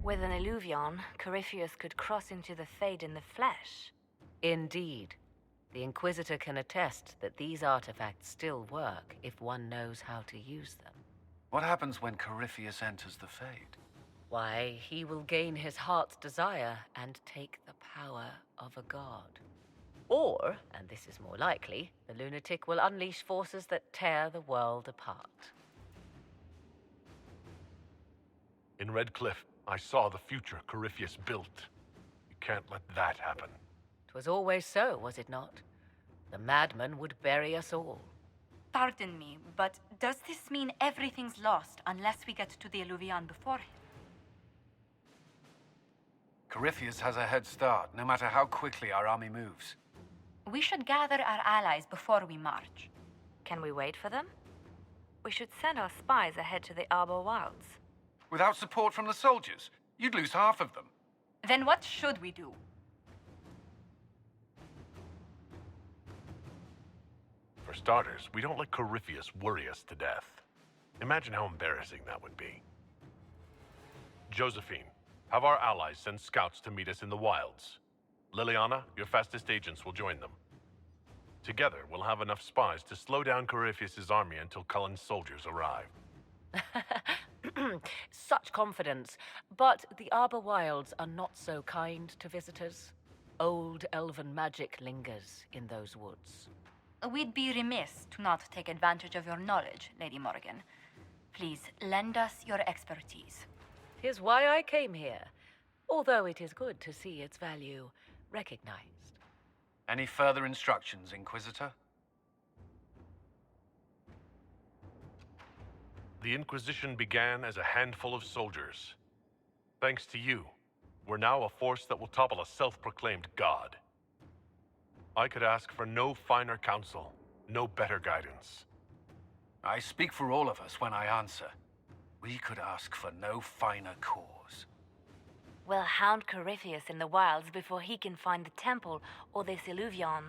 With an illuvion, Corypheus could cross into the Fade in the flesh. Indeed. The Inquisitor can attest that these artifacts still work if one knows how to use them. What happens when Corypheus enters the Fade? Why, he will gain his heart's desire and take the power of a god. Or, and this is more likely, the lunatic will unleash forces that tear the world apart. In Red Cliff, I saw the future Corypheus built. You can't let that happen. 'Twas always so, was it not? The madman would bury us all. Pardon me, but does this mean everything's lost unless we get to the Illuvion before him? Corypheus has a head start, no matter how quickly our army moves. We should gather our allies before we march. Can we wait for them? We should send our spies ahead to the Arbor Wilds. Without support from the soldiers, you'd lose half of them. Then what should we do? For starters, we don't let Corypheus worry us to death. Imagine how embarrassing that would be. Josephine, have our allies send scouts to meet us in the wilds. Liliana, your fastest agents will join them. Together, we'll have enough spies to slow down Corypheus' army until Cullen's soldiers arrive. Such confidence. But the Arbor Wilds are not so kind to visitors. Old elven magic lingers in those woods. We'd be remiss to not take advantage of your knowledge, Lady Morgan. Please, lend us your expertise. 'Tis why I came here, although it is good to see its value recognized. Any further instructions, Inquisitor? The Inquisition began as a handful of soldiers. Thanks to you, we're now a force that will topple a self-proclaimed god. I could ask for no finer counsel, no better guidance. I speak for all of us when I answer. We could ask for no finer cause. We'll hound Corypheus in the wilds before he can find the temple or this illuvion.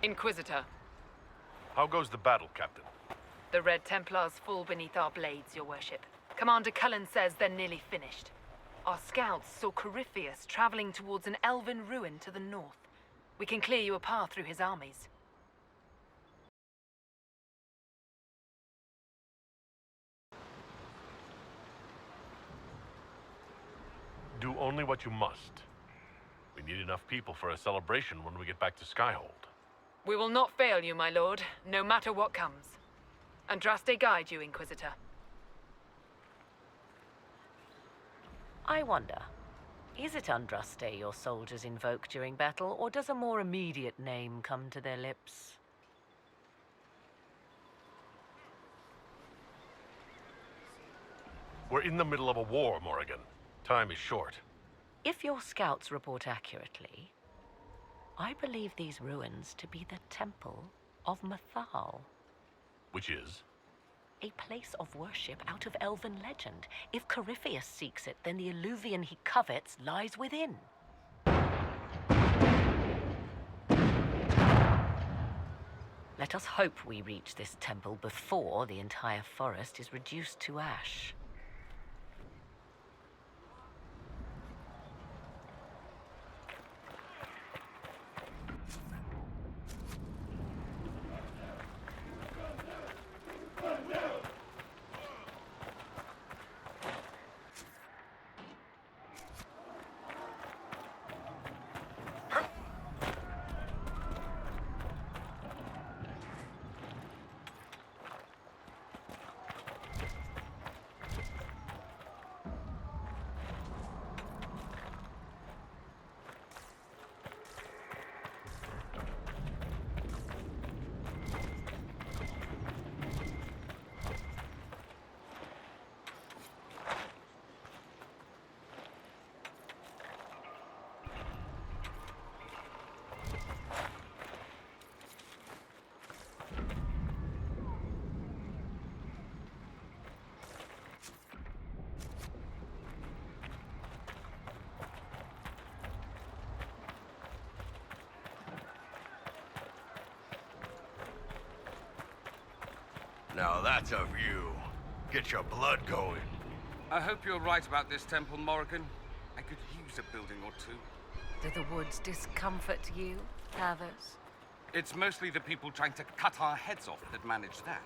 Inquisitor, How goes the battle, Captain? the Red Templars fall beneath our blades, your worship. Commander Cullen says they're nearly finished. Our scouts saw Corypheus traveling towards an elven ruin to the north. We can clear you a path through his armies. Do only what you must. We need enough people for a celebration when we get back to Skyhold. We will not fail you, my lord, no matter what comes. Andraste guide you, Inquisitor. I wonder, is it Andraste your soldiers invoke during battle, or does a more immediate name come to their lips? We're in the middle of a war, Morrigan. Time is short. If your scouts report accurately, I believe these ruins to be the Temple of Mathal. Which is? A place of worship out of elven legend. If Corypheus seeks it, then the alluvion he covets lies within. Let us hope we reach this temple before the entire forest is reduced to ash. Now that's a view. Get your blood going. I hope you're right about this temple, Morrigan. I could use a building or two. Do the woods discomfort you, Havers? It's mostly the people trying to cut our heads off that manage that.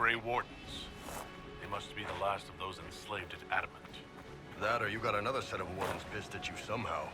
Grey Wardens. They must be the last of those enslaved at Adamant. That or you got another set of wardens pissed at you somehow.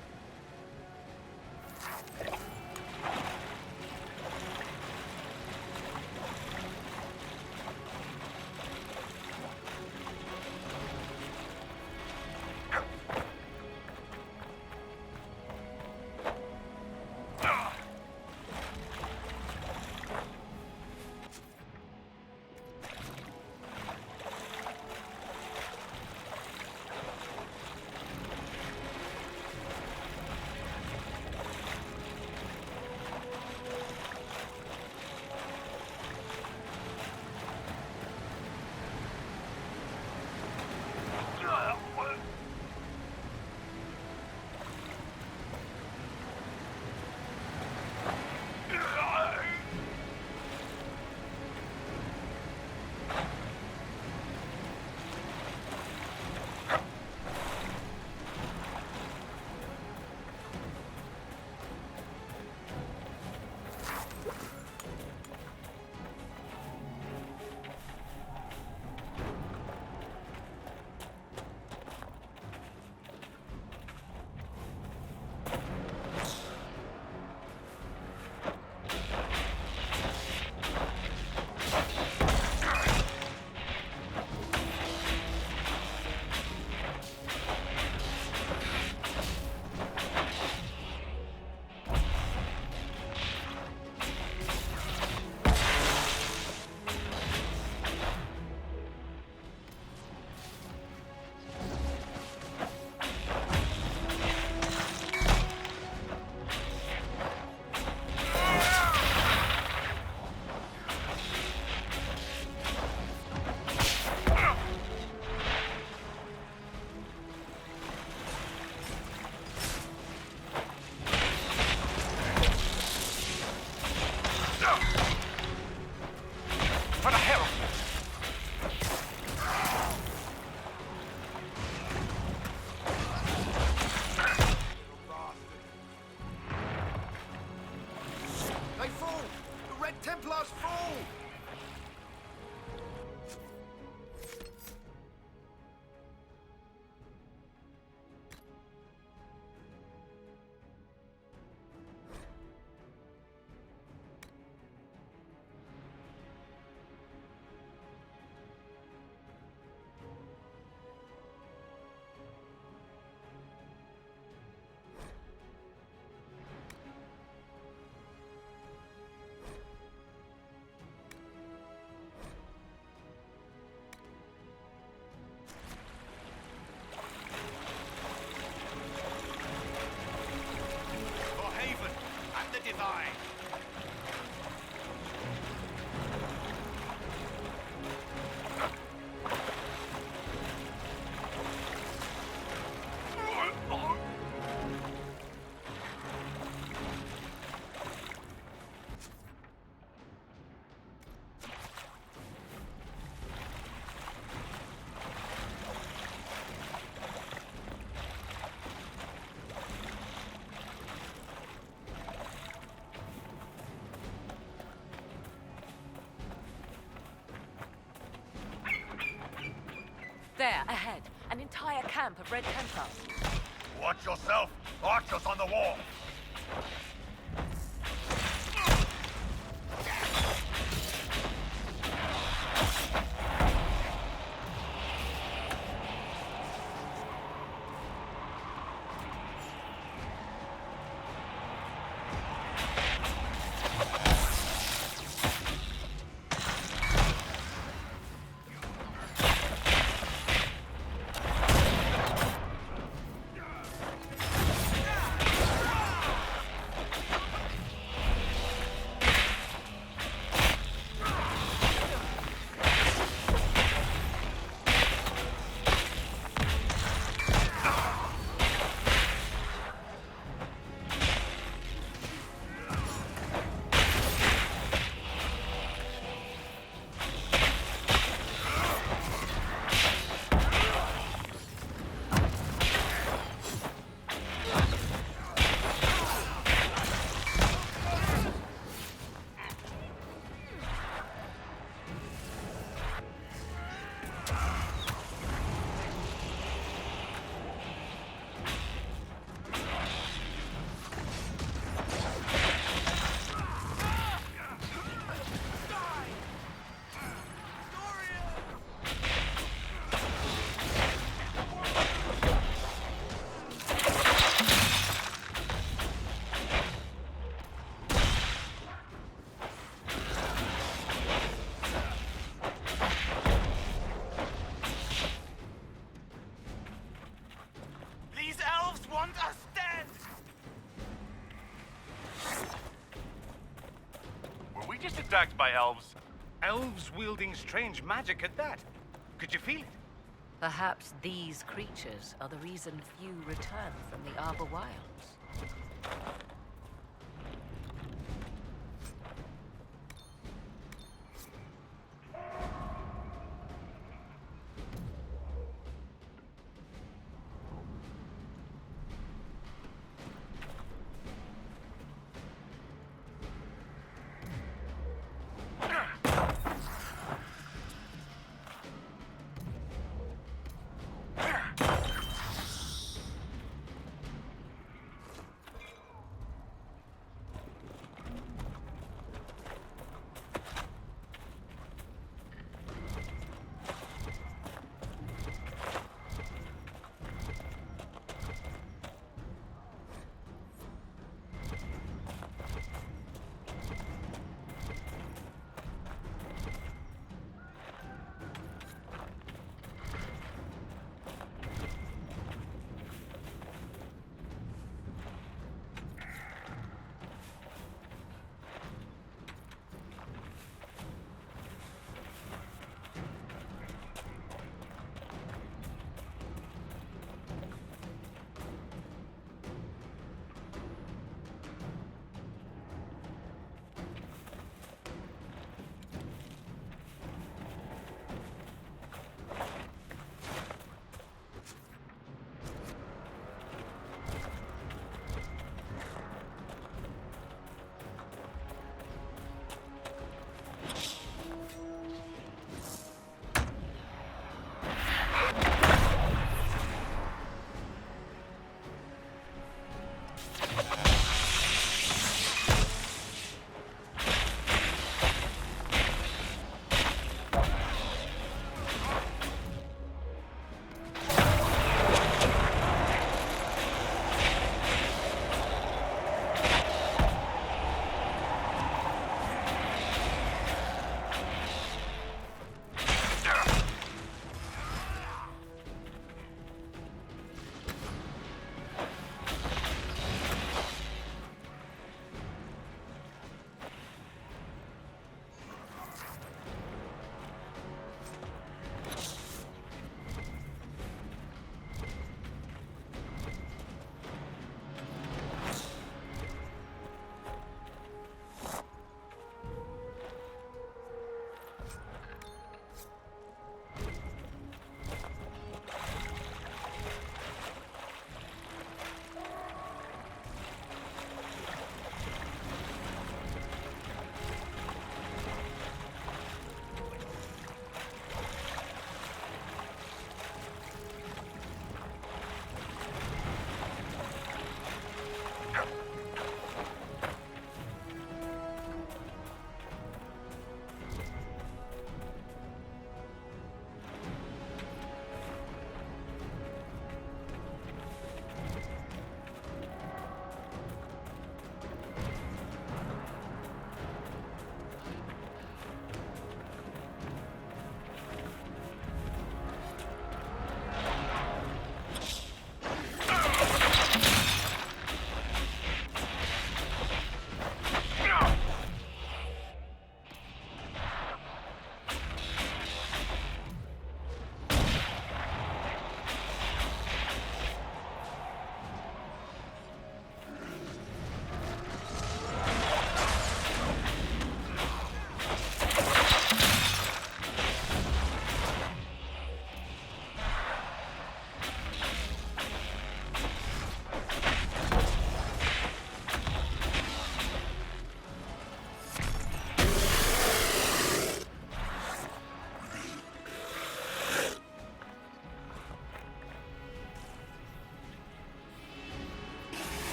There, ahead. An entire camp of Red Templars. Watch yourself! Archers on the wall! attacked by elves. Elves wielding strange magic at that. Could you feel it? Perhaps these creatures are the reason few return from the Arbor Wilds.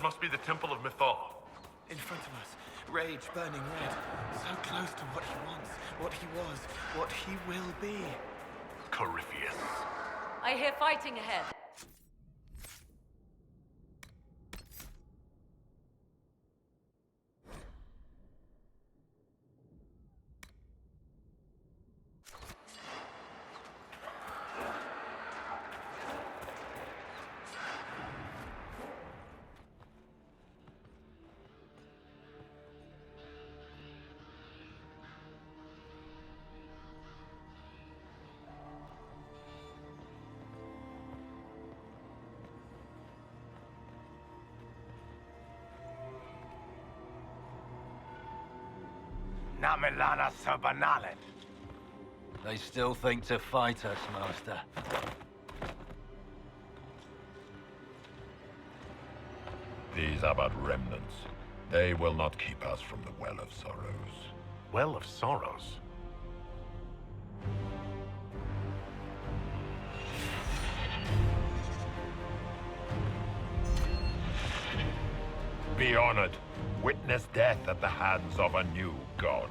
must be the Temple of Mythal. In front of us, rage burning red. So close to what he wants, what he was, what he will be. Corypheus. I hear fighting ahead. Namelana Sabanalet. They still think to fight us, Master. These are but remnants. They will not keep us from the Well of Sorrows. Well of Sorrows? Be honored. Witness death at the hands of a new god.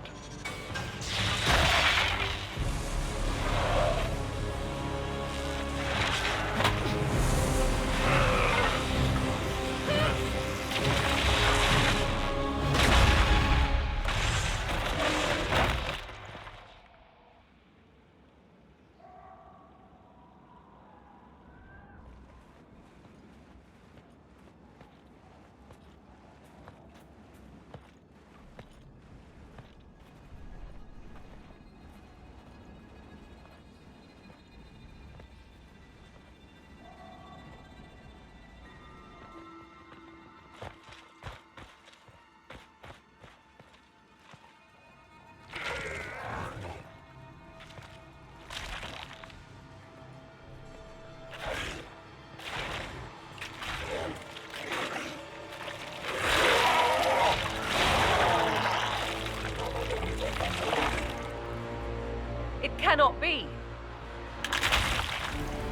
It cannot be.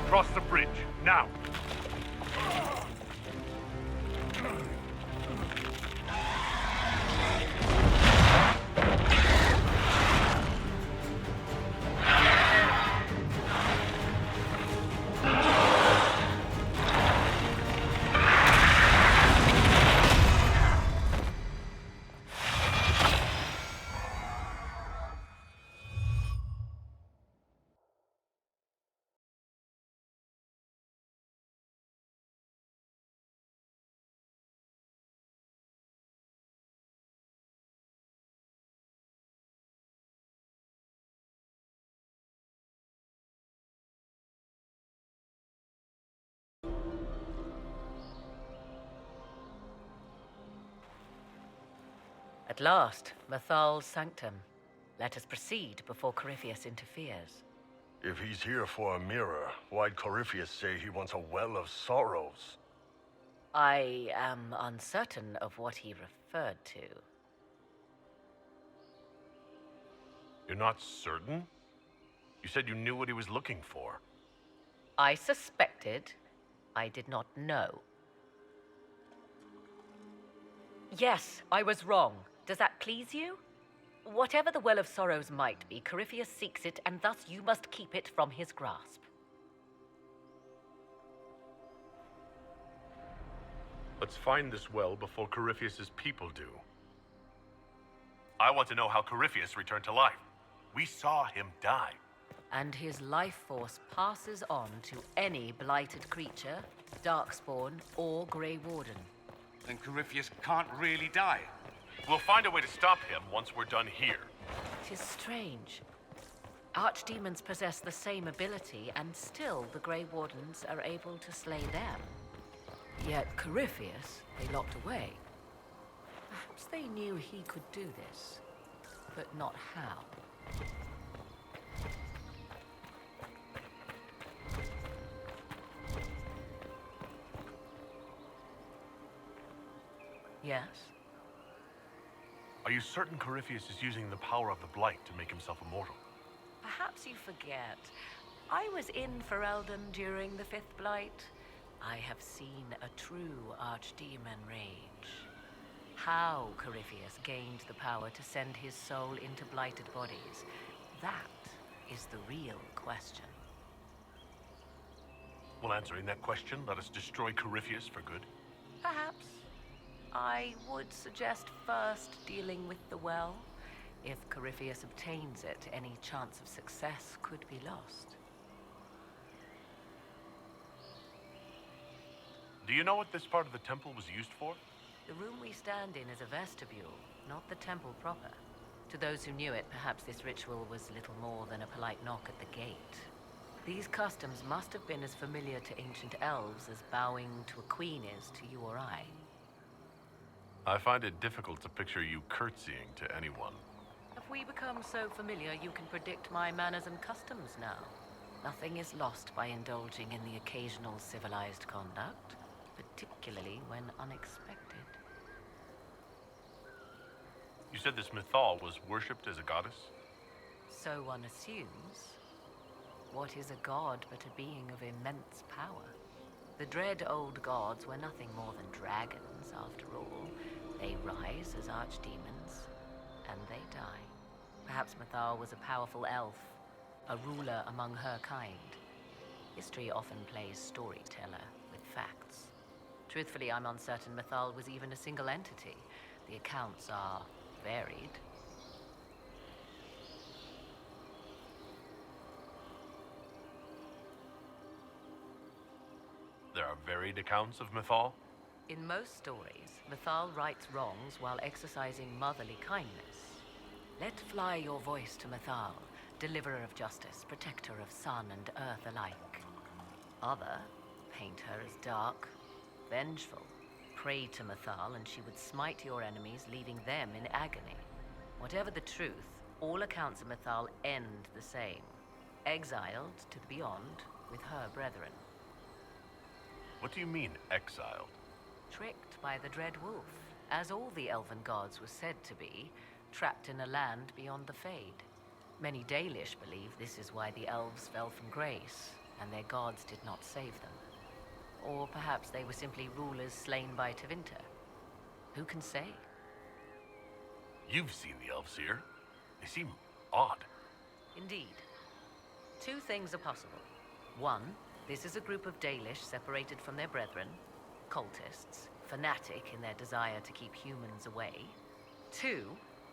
Cross the bridge, now! At last, Mythal's sanctum. Let us proceed before Corypheus interferes. If he's here for a mirror, why'd Corypheus say he wants a Well of Sorrows? I am uncertain of what he referred to. You're not certain? You said you knew what he was looking for. I suspected. I did not know. Yes, I was wrong. Does that please you? Whatever the Well of Sorrows might be, Corypheus seeks it, and thus you must keep it from his grasp. Let's find this well before Corypheus's people do. I want to know how Corypheus returned to life. We saw him die. And his life force passes on to any blighted creature, darkspawn, or Grey Warden. Then Corypheus can't really die. We'll find a way to stop him once we're done here. It is strange. Archdemons possess the same ability, and still the Grey Wardens are able to slay them. Yet Corypheus, they locked away. Perhaps they knew he could do this, but not how. Yes? Are you certain Corypheus is using the power of the Blight to make himself immortal? Perhaps you forget. I was in Ferelden during the Fifth Blight. I have seen a true archdemon rage. How Corypheus gained the power to send his soul into blighted bodies, that is the real question. Well, answering that question, let us destroy Corypheus for good. Perhaps. I would suggest first dealing with the well. If Corypheus obtains it, any chance of success could be lost. Do you know what this part of the temple was used for? The room we stand in is a vestibule, not the temple proper. To those who knew it, perhaps this ritual was little more than a polite knock at the gate. These customs must have been as familiar to ancient elves as bowing to a queen is to you or I. I find it difficult to picture you curtsying to anyone. Have we become so familiar you can predict my manners and customs now? Nothing is lost by indulging in the occasional civilized conduct, particularly when unexpected. You said this Mythal was worshipped as a goddess? So one assumes. What is a god but a being of immense power? The dread old gods were nothing more than dragons, after all. They rise as archdemons, and they die. Perhaps Mythal was a powerful elf, a ruler among her kind. History often plays storyteller with facts. Truthfully, I'm uncertain Mythal was even a single entity. The accounts are varied. There are varied accounts of Mythal? In most stories, Mythal rights wrongs while exercising motherly kindness. Let fly your voice to Mythal, deliverer of justice, protector of sun and earth alike. Other paint her as dark, vengeful. Pray to Mythal and she would smite your enemies, leaving them in agony. Whatever the truth, all accounts of Mythal end the same. Exiled to the beyond with her brethren. What do you mean, exiled? Tricked by the dread wolf, as all the elven gods were said to be, trapped in a land beyond the Fade. Many Dalish believe this is why the elves fell from grace, and their gods did not save them. Or perhaps they were simply rulers slain by Tevinter. Who can say? You've seen the elves here. They seem odd. Indeed. Two things are possible. One, this is a group of Dalish separated from their brethren, cultists, fanatic in their desire to keep humans away. Two,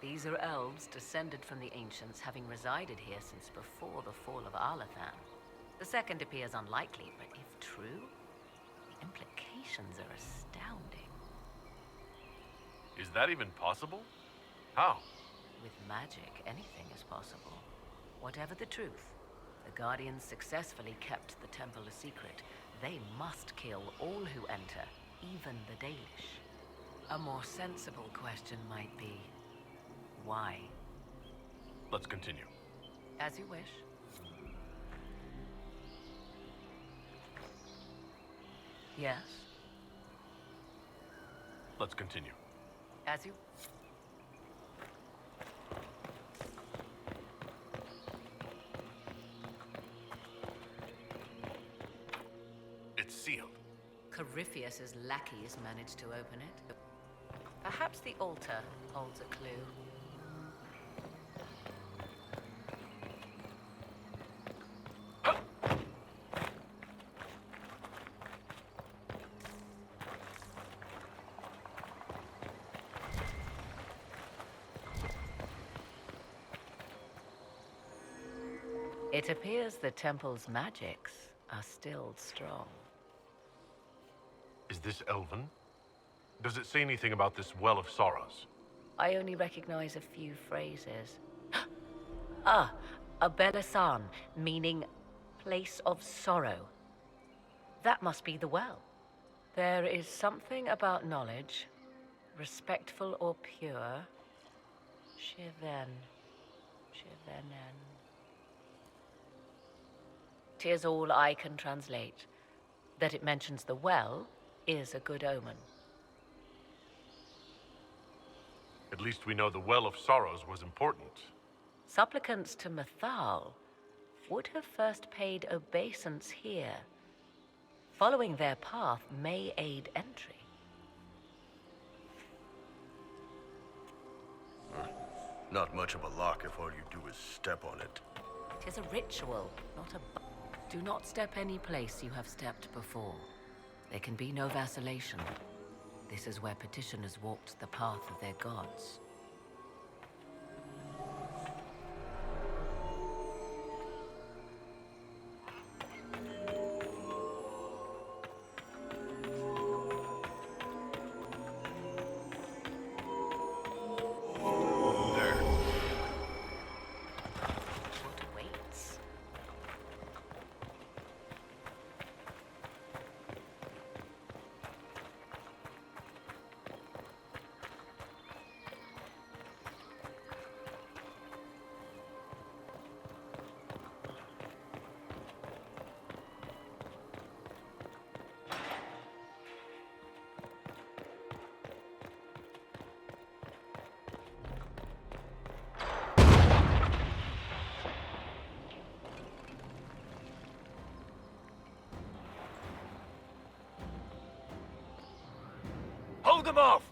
these are elves descended from the ancients, having resided here since before the fall of Arlathan. The second appears unlikely, but if true, the implications are astounding. Is that even possible? How? With magic, anything is possible. Whatever the truth, the Guardians successfully kept the temple a secret. They must kill all who enter, even the Dalish. A more sensible question might be, why? Let's continue. As you wish. Yes, Let's continue. as you... It's sealed. Corypheus's lackeys managed to open it. Perhaps the altar holds a clue. It appears the temple's magics are still strong. Is this elven? Does it say anything about this Well of Sorrows? I only recognize a few phrases. Ah, a Belasan, meaning place of sorrow. That must be the well. There is something about knowledge, respectful or pure. Shiven. Shivenen. 'Tis all I can translate. That it mentions the well is a good omen. At least we know the Well of Sorrows was important. Supplicants to Mythal would have first paid obeisance here. Following their path may aid entry. Not much of a lock if all you do is step on it. It is a ritual, not a... Do not step any place you have stepped before. There can be no vacillation. This is where petitioners walked the path of their gods. Hold them off!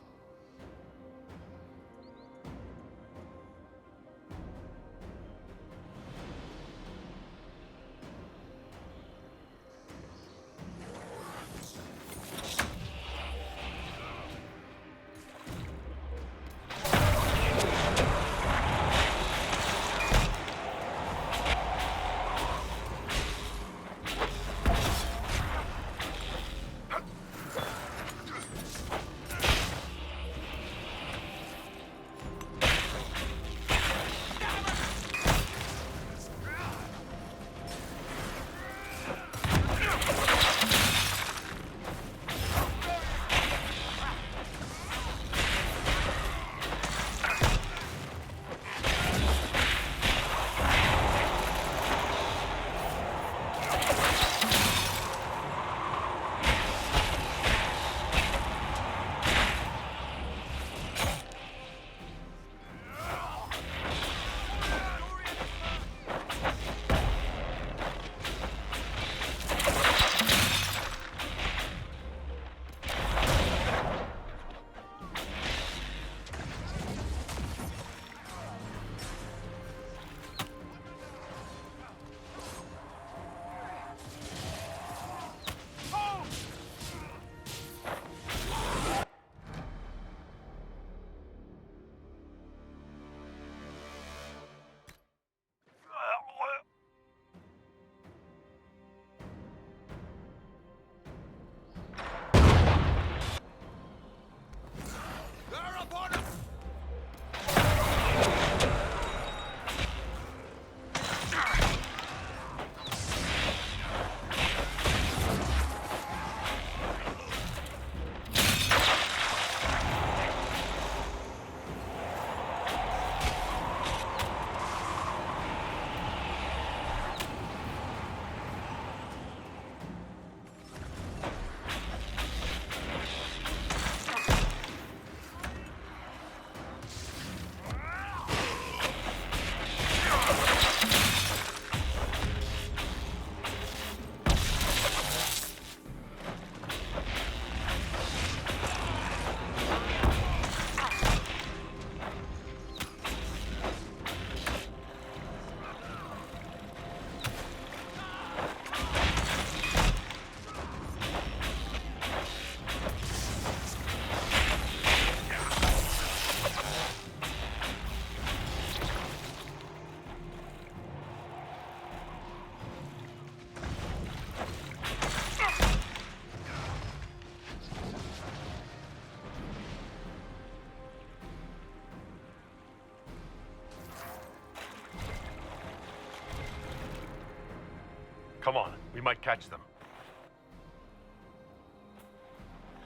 Come on, we might catch them.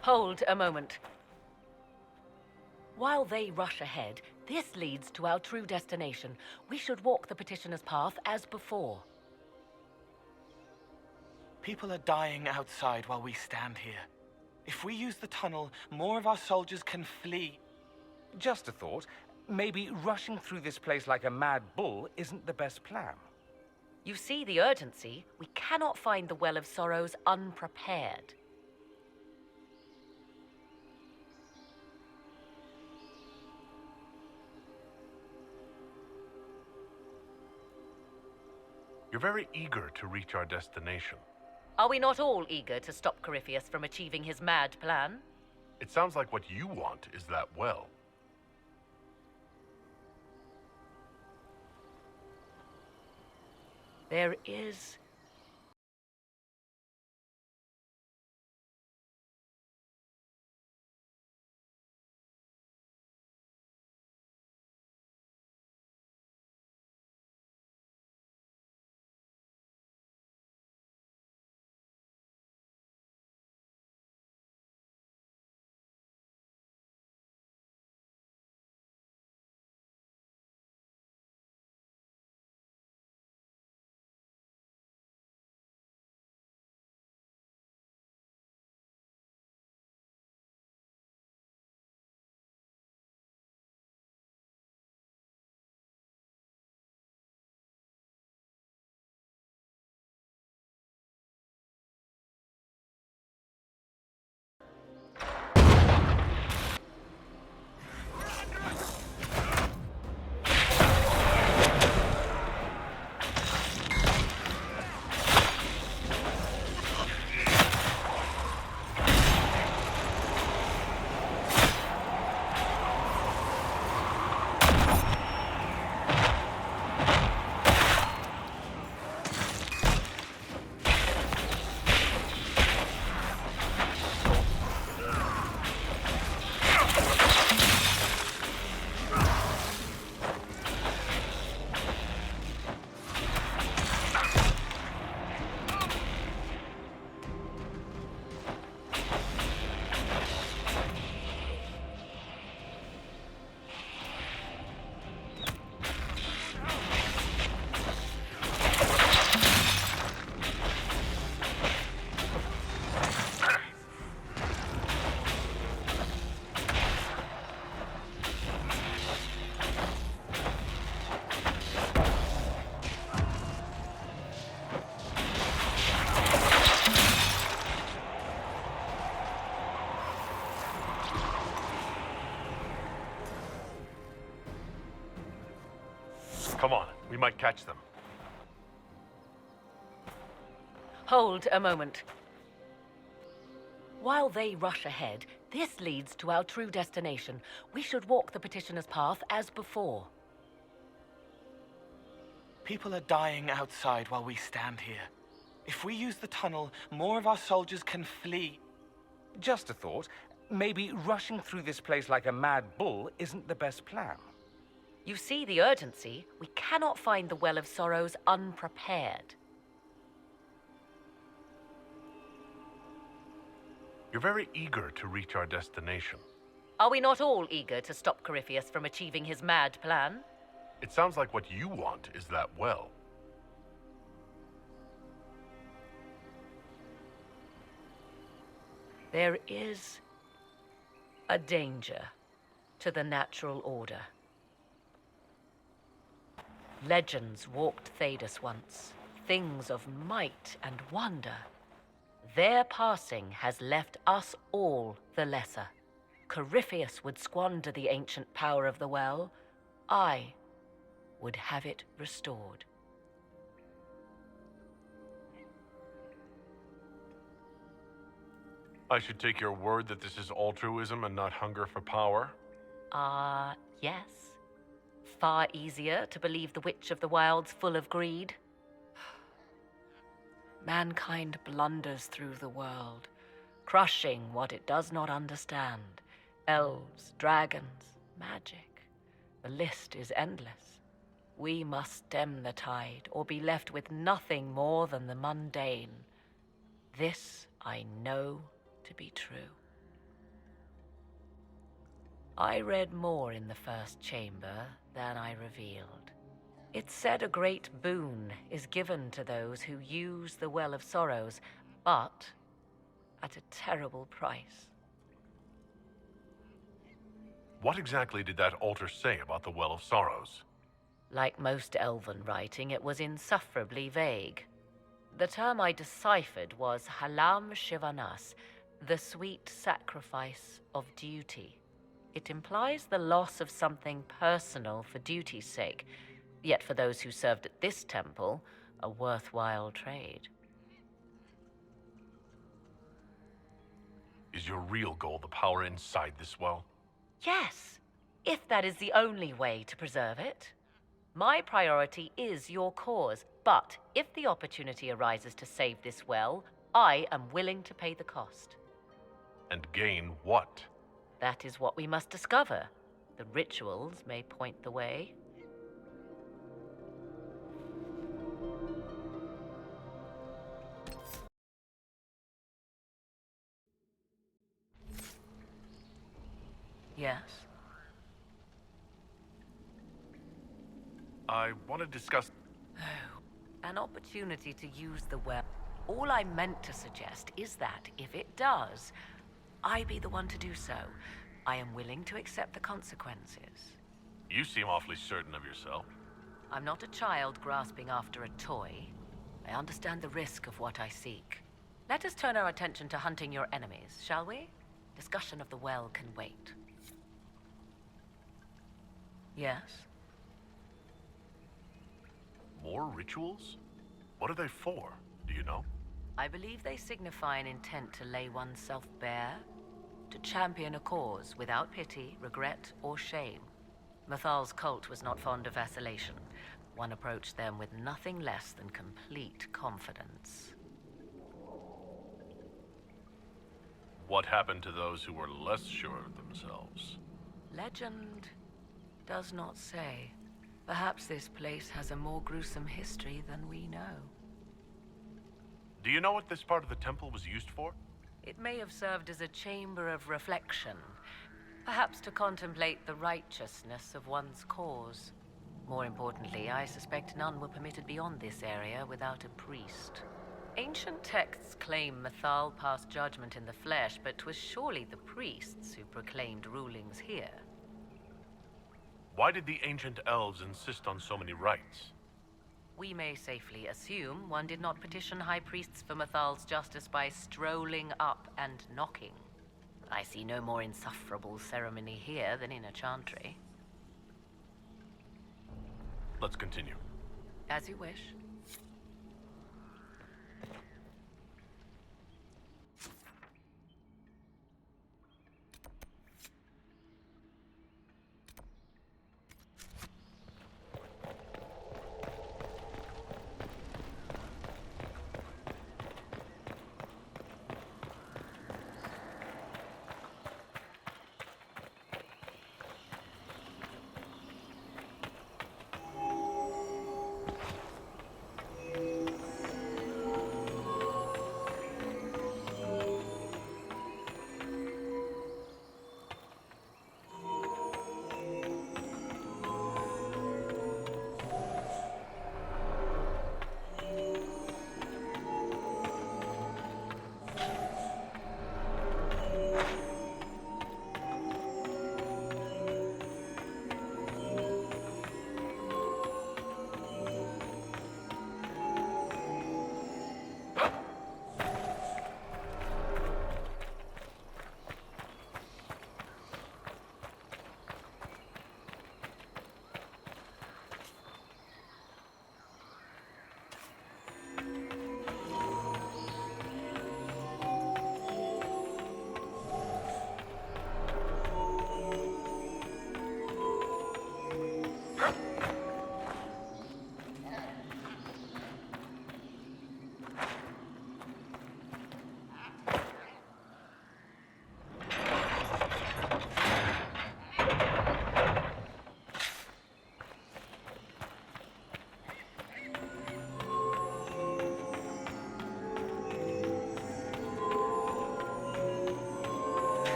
Hold a moment. While they rush ahead, this leads to our true destination. We should walk the petitioner's path as before. People are dying outside while we stand here. If we use the tunnel, more of our soldiers can flee. Just a thought. Maybe rushing through this place like a mad bull isn't the best plan. You see the urgency? We cannot find the Well of Sorrows unprepared. You're very eager to reach our destination. Are we not all eager to stop Corypheus from achieving his mad plan? It sounds like what you want is that well. There is... Come on, we might catch them. Hold a moment. While they rush ahead, this leads to our true destination. We should walk the petitioner's path as before. People are dying outside while we stand here. If we use the tunnel, more of our soldiers can flee. Just a thought. Maybe rushing through this place like a mad bull isn't the best plan. You see the urgency? We cannot find the Well of Sorrows unprepared. You're very eager to reach our destination. Are we not all eager to stop Corypheus from achieving his mad plan? It sounds like what you want is that well. There is a danger to the natural order. Legends walked Thedas once, things of might and wonder. Their passing has left us all the lesser. Corypheus would squander the ancient power of the well. I would have it restored. I should take your word that this is altruism and not hunger for power? Yes. Far easier to believe the Witch of the Wild's full of greed. Mankind blunders through the world, crushing what it does not understand. Elves, dragons, magic. The list is endless. We must stem the tide, or be left with nothing more than the mundane. This I know to be true. I read more in the first chamber than I revealed. It said a great boon is given to those who use the Well of Sorrows, but at a terrible price. What exactly did that altar say about the Well of Sorrows? Like most Elven writing, it was insufferably vague. The term I deciphered was Halam Shivanas, the sweet sacrifice of duty. It implies the loss of something personal for duty's sake, yet for those who served at this temple, a worthwhile trade. Is your real goal the power inside this well? Yes, if that is the only way to preserve it. My priority is your cause, but if the opportunity arises to save this well, I am willing to pay the cost. And gain what? That is what we must discover. The rituals may point the way. Yes? I want to discuss... Oh, an opportunity to use the well. All I meant to suggest is that, if it does, I be the one to do so. I am willing to accept the consequences. You seem awfully certain of yourself. I'm not a child grasping after a toy. I understand the risk of what I seek. Let us turn our attention to hunting your enemies, shall we? Discussion of the well can wait. Yes? More rituals? What are they for? Do you know? I believe they signify an intent to lay oneself bare, to champion a cause without pity, regret, or shame. Mathal's cult was not fond of vacillation. One approached them with nothing less than complete confidence. What happened to those who were less sure of themselves? Legend does not say. Perhaps this place has a more gruesome history than we know. Do you know what this part of the temple was used for? It may have served as a chamber of reflection, perhaps to contemplate the righteousness of one's cause. More importantly, I suspect none were permitted beyond this area without a priest. Ancient texts claim Mathal passed judgment in the flesh, but 'twas surely the priests who proclaimed rulings here. Why did the ancient elves insist on so many rites? We may safely assume one did not petition high priests for Mathal's justice by strolling up and knocking. I see no more insufferable ceremony here than in a chantry. Let's continue. As you wish.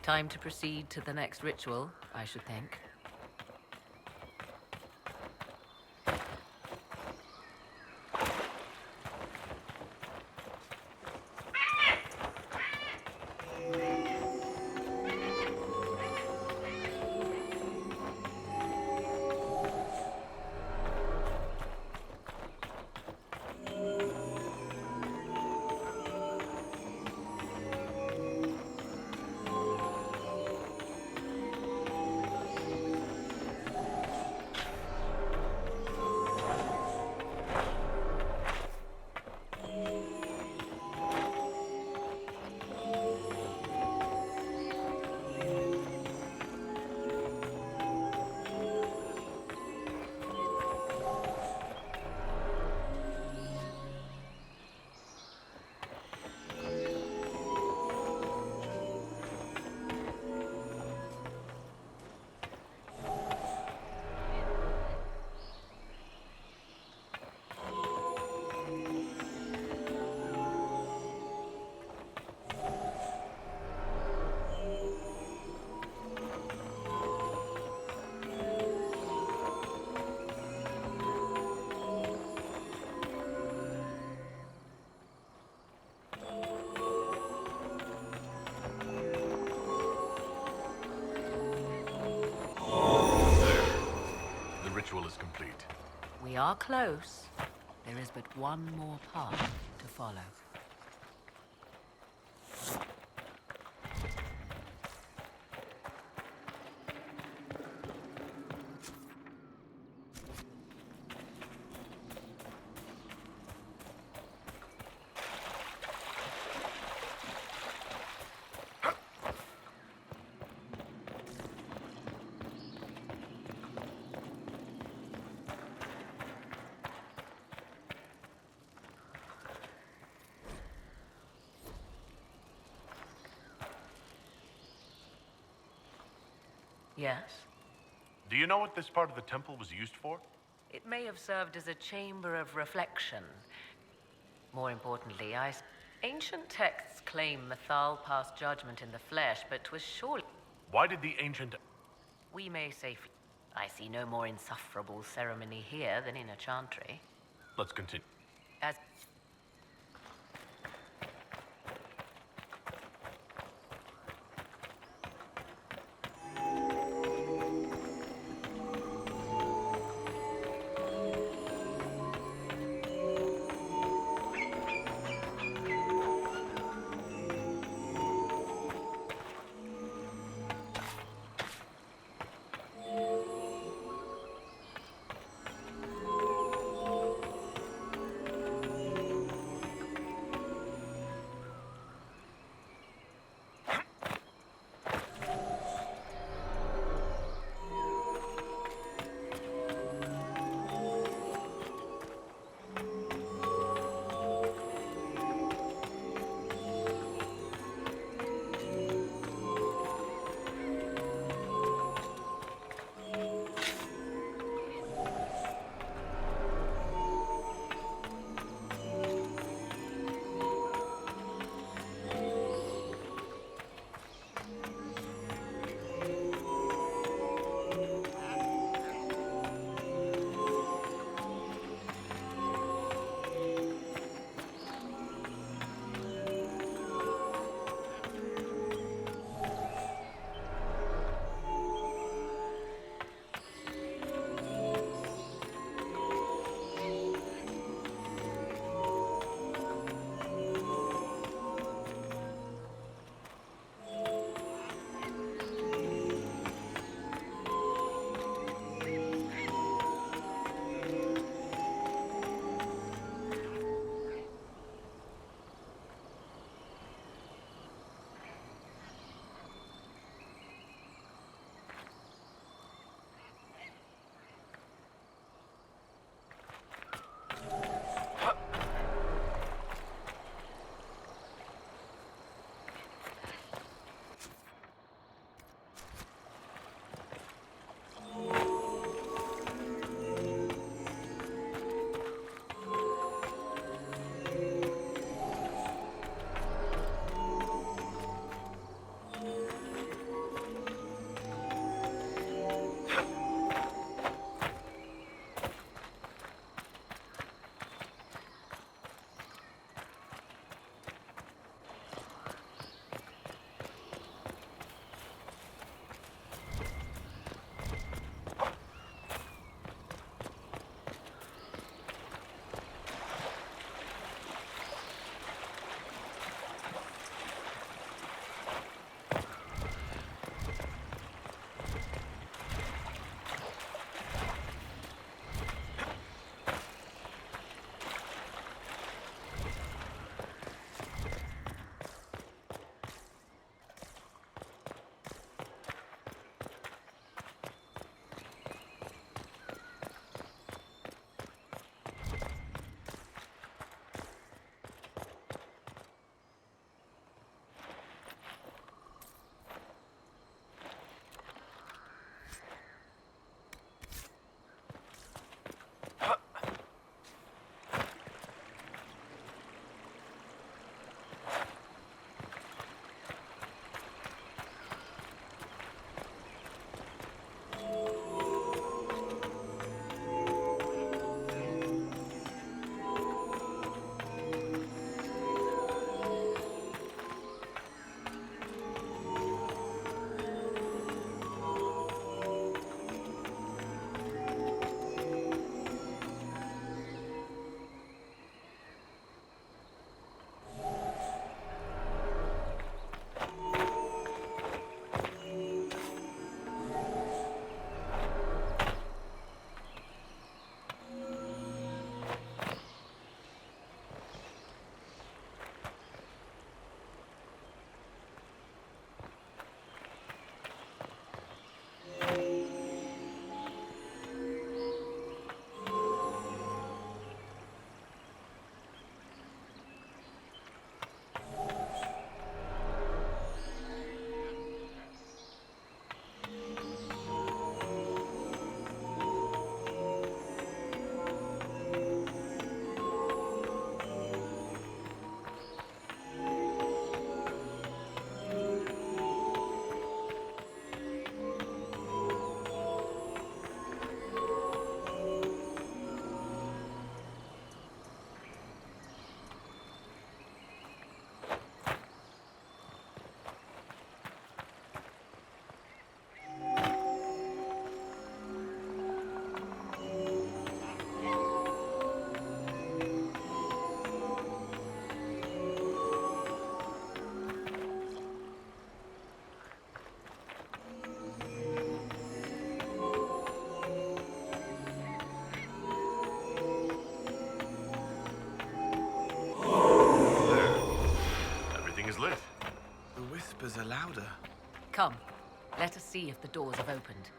Time to proceed to the next ritual, I should think. Ritual is complete. We are close. There is but one more path to follow. Yes? Do you know what this part of the temple was used for? It may have served as a chamber of reflection. More importantly, ancient texts claim Mathal passed judgment in the flesh, but 'twas surely... Why did the ancient... We may safely... I see no more insufferable ceremony here than in a chantry. Let's continue. As... whispers are louder. Come, let us see if the doors have opened.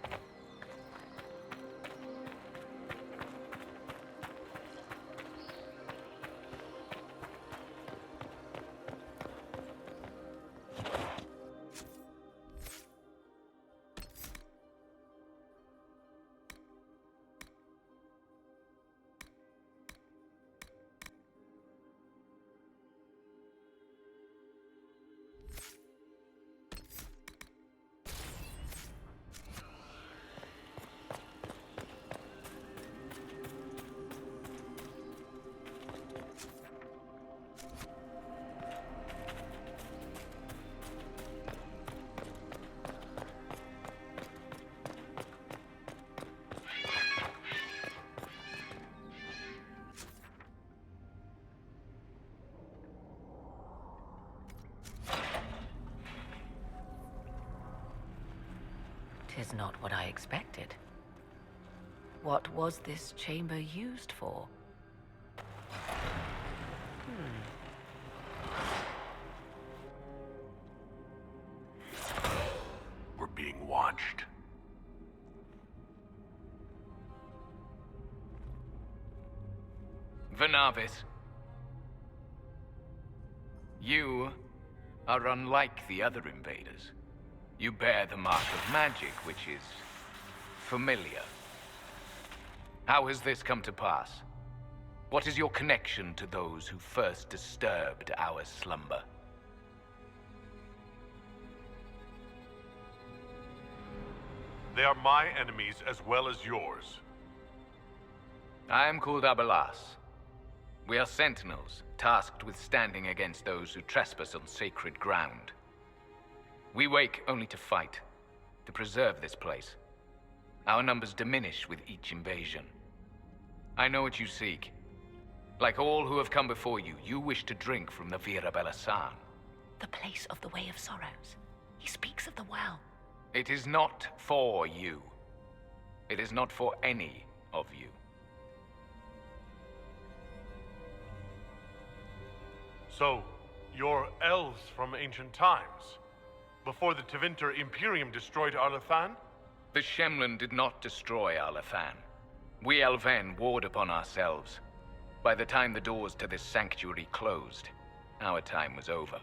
Tis not what I expected. What was this chamber used for? We're being watched. Venavis, you are unlike the other invaders. You bear the mark of magic, which is familiar. How has this come to pass? What is your connection to those who first disturbed our slumber? They are my enemies as well as yours. I am called Abelas. We are sentinels, tasked with standing against those who trespass on sacred ground. We wake only to fight, to preserve this place. Our numbers diminish with each invasion. I know what you seek. Like all who have come before you, you wish to drink from the Vira Belasan. The place of the Way of Sorrows. He speaks of the well. It is not for you. It is not for any of you. So, you're elves from ancient times? Before the Tevinter Imperium destroyed Arlathan? The Shemlin did not destroy Arlathan. We Elven warred upon ourselves. By the time the doors to this sanctuary closed, our time was over.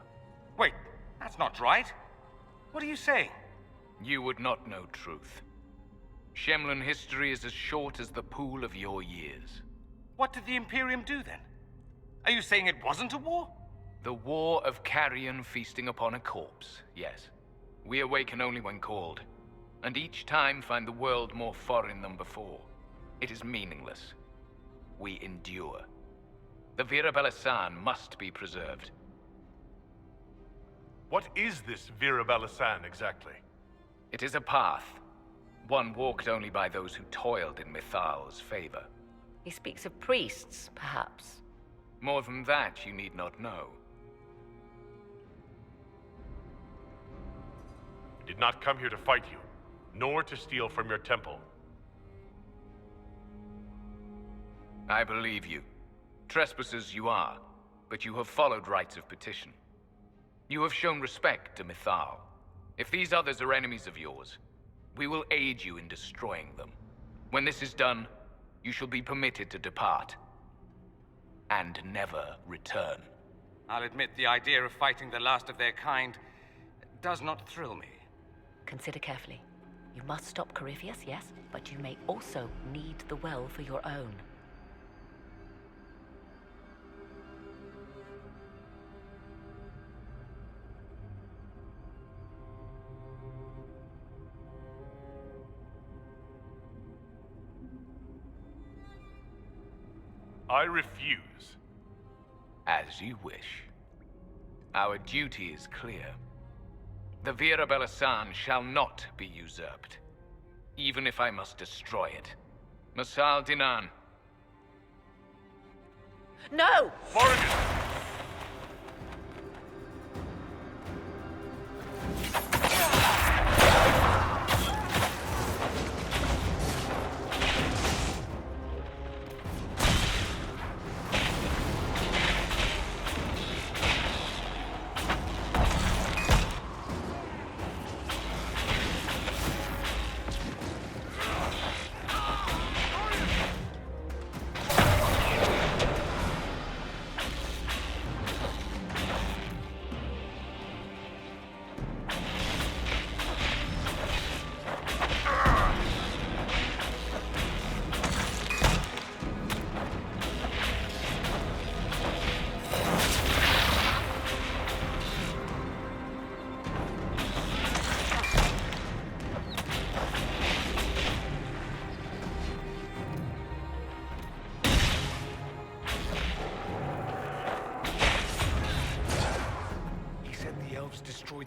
Wait, that's not right. What are you saying? You would not know truth. Shemlin history is as short as the pool of your years. What did the Imperium do then? Are you saying it wasn't a war? The war of carrion feasting upon a corpse, yes. We awaken only when called, and each time find the world more foreign than before. It is meaningless. We endure. The Vira Belasan must be preserved. What is this Vira Belasan exactly? It is a path, one walked only by those who toiled in Mithal's favor. He speaks of priests, perhaps. More than that, you need not know. I did not come here to fight you, nor to steal from your temple. I believe you. Trespassers you are, but you have followed rites of petition. You have shown respect to Mithal. If these others are enemies of yours, we will aid you in destroying them. When this is done, you shall be permitted to depart. And never return. I'll admit the idea of fighting the last of their kind does not thrill me. Consider carefully. You must stop Corypheus, yes, but you may also need the well for your own. I refuse. As you wish. Our duty is clear. The Vira Belasan shall not be usurped, even if I must destroy it. Masal Dinan. No! Morrigan!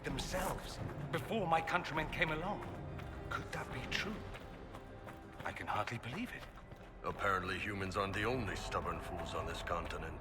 themselves before my countrymen came along. Could that be true? I can hardly believe it. Apparently humans aren't the only stubborn fools on this continent.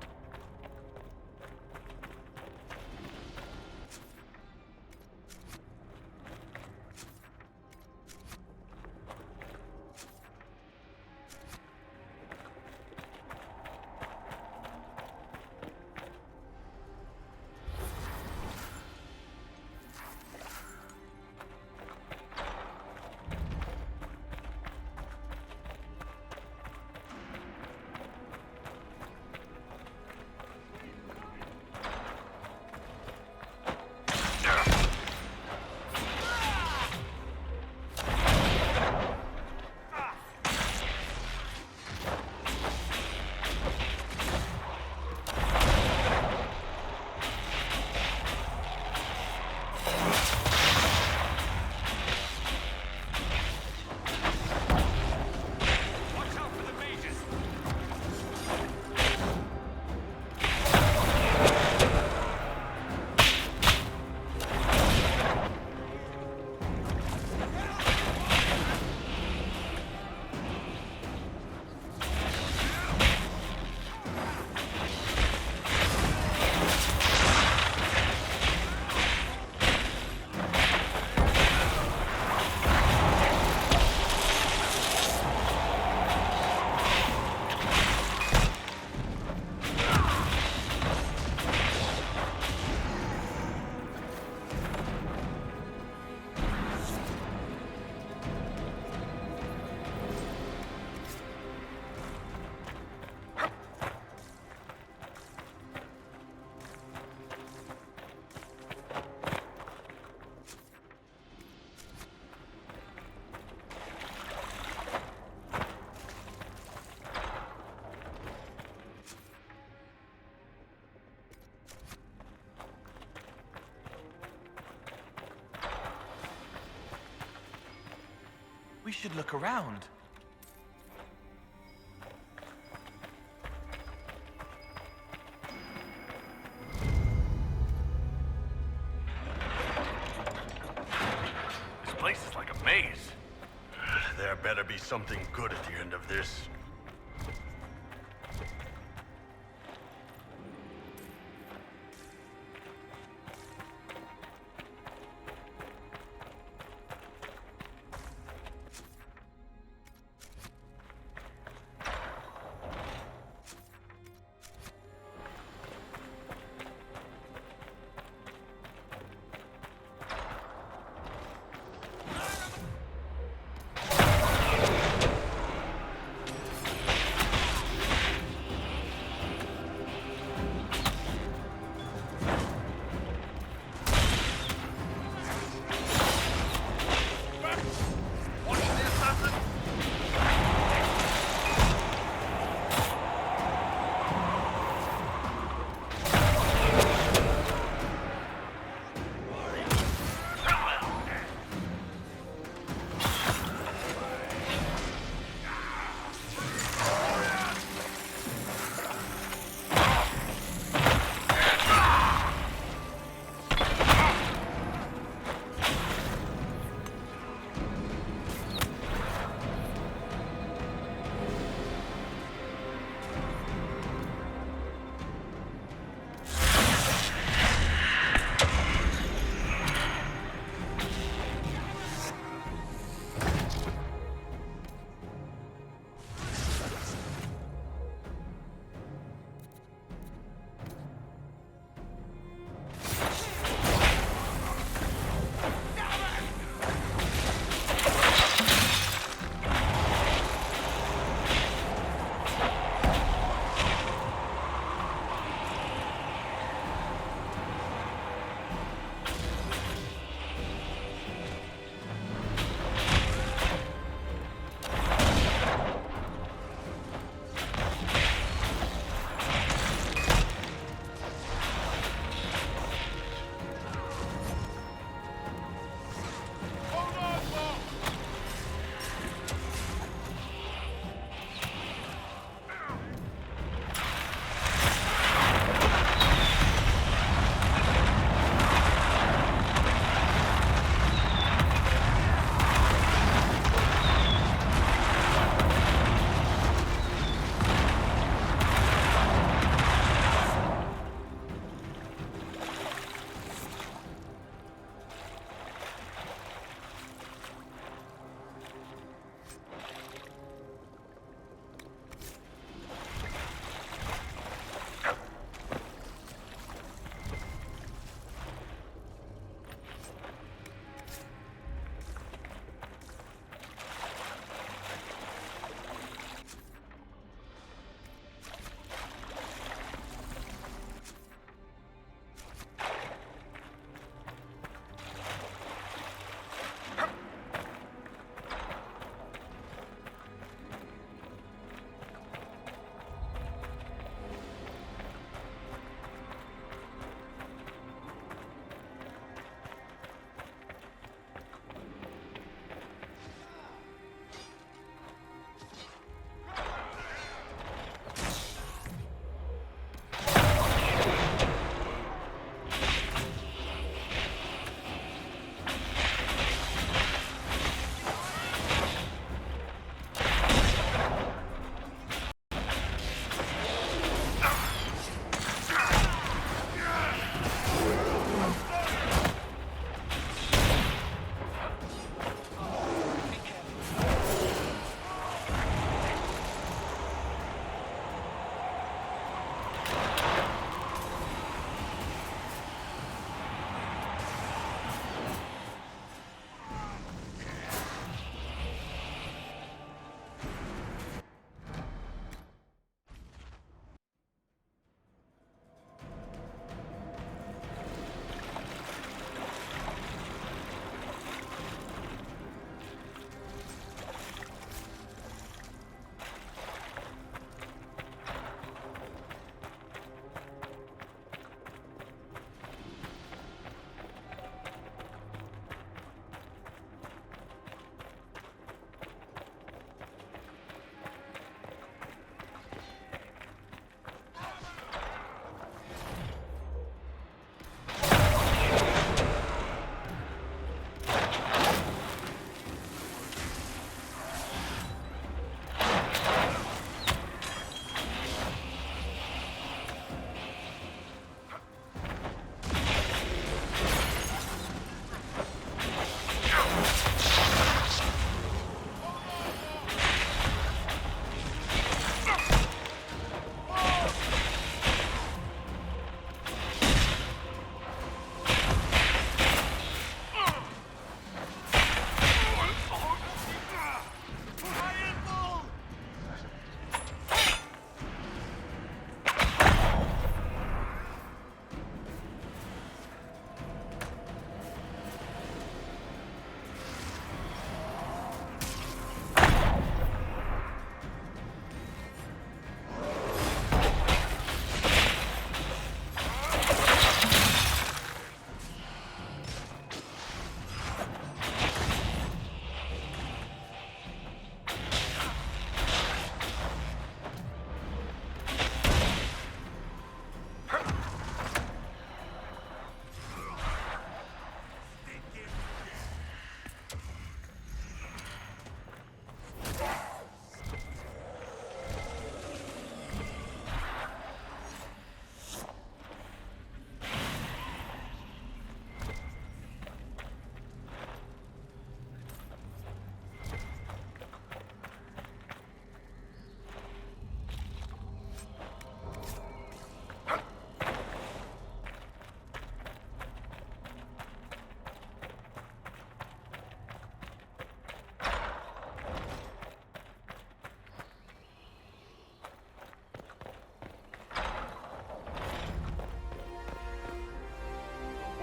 We should look around. This place is like a maze. There better be something good at the end of this.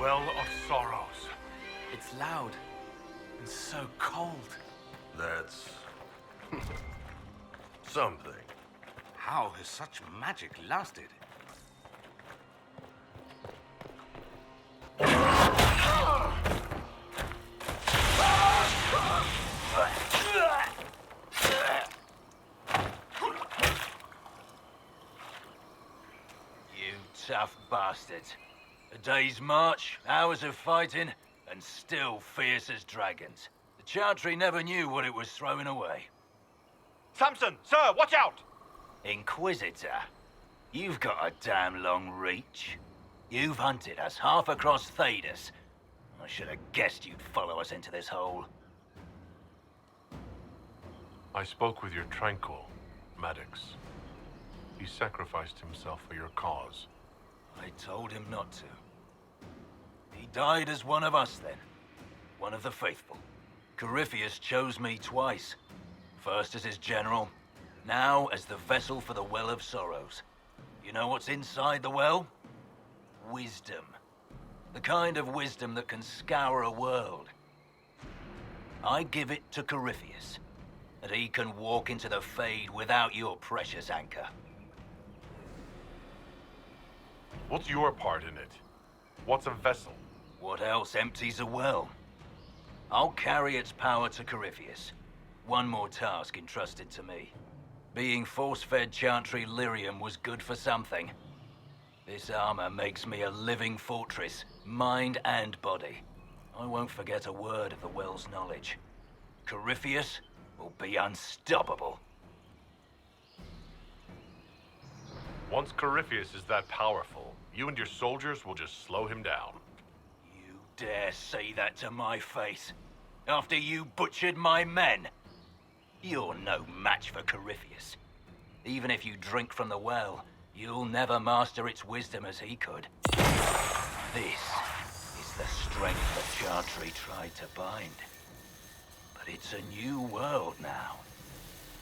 Well of Sorrows. It's loud and so cold. That's... something. How has such magic lasted? You tough bastards. A day's march, hours of fighting, and still fierce as dragons. The Chantry never knew what it was throwing away. Samson, sir, watch out! Inquisitor, you've got a damn long reach. You've hunted us half across Thedas. I should have guessed you'd follow us into this hole. I spoke with your Tranquil, Maddox. He sacrificed himself for your cause. I told him not to. He died as one of us then. One of the faithful. Corypheus chose me twice. First as his general, now as the vessel for the Well of Sorrows. You know what's inside the well? Wisdom. The kind of wisdom that can scour a world. I give it to Corypheus, that he can walk into the Fade without your precious anchor. What's your part in it? What's a vessel? What else empties a well? I'll carry its power to Corypheus. One more task entrusted to me. Being force-fed Chantry lyrium was good for something. This armor makes me a living fortress, mind and body. I won't forget a word of the well's knowledge. Corypheus will be unstoppable. Once Corypheus is that powerful, you and your soldiers will just slow him down. You dare say that to my face? After you butchered my men? You're no match for Corypheus. Even if you drink from the well, you'll never master its wisdom as he could. This is the strength the Chantry tried to bind. But it's a new world now,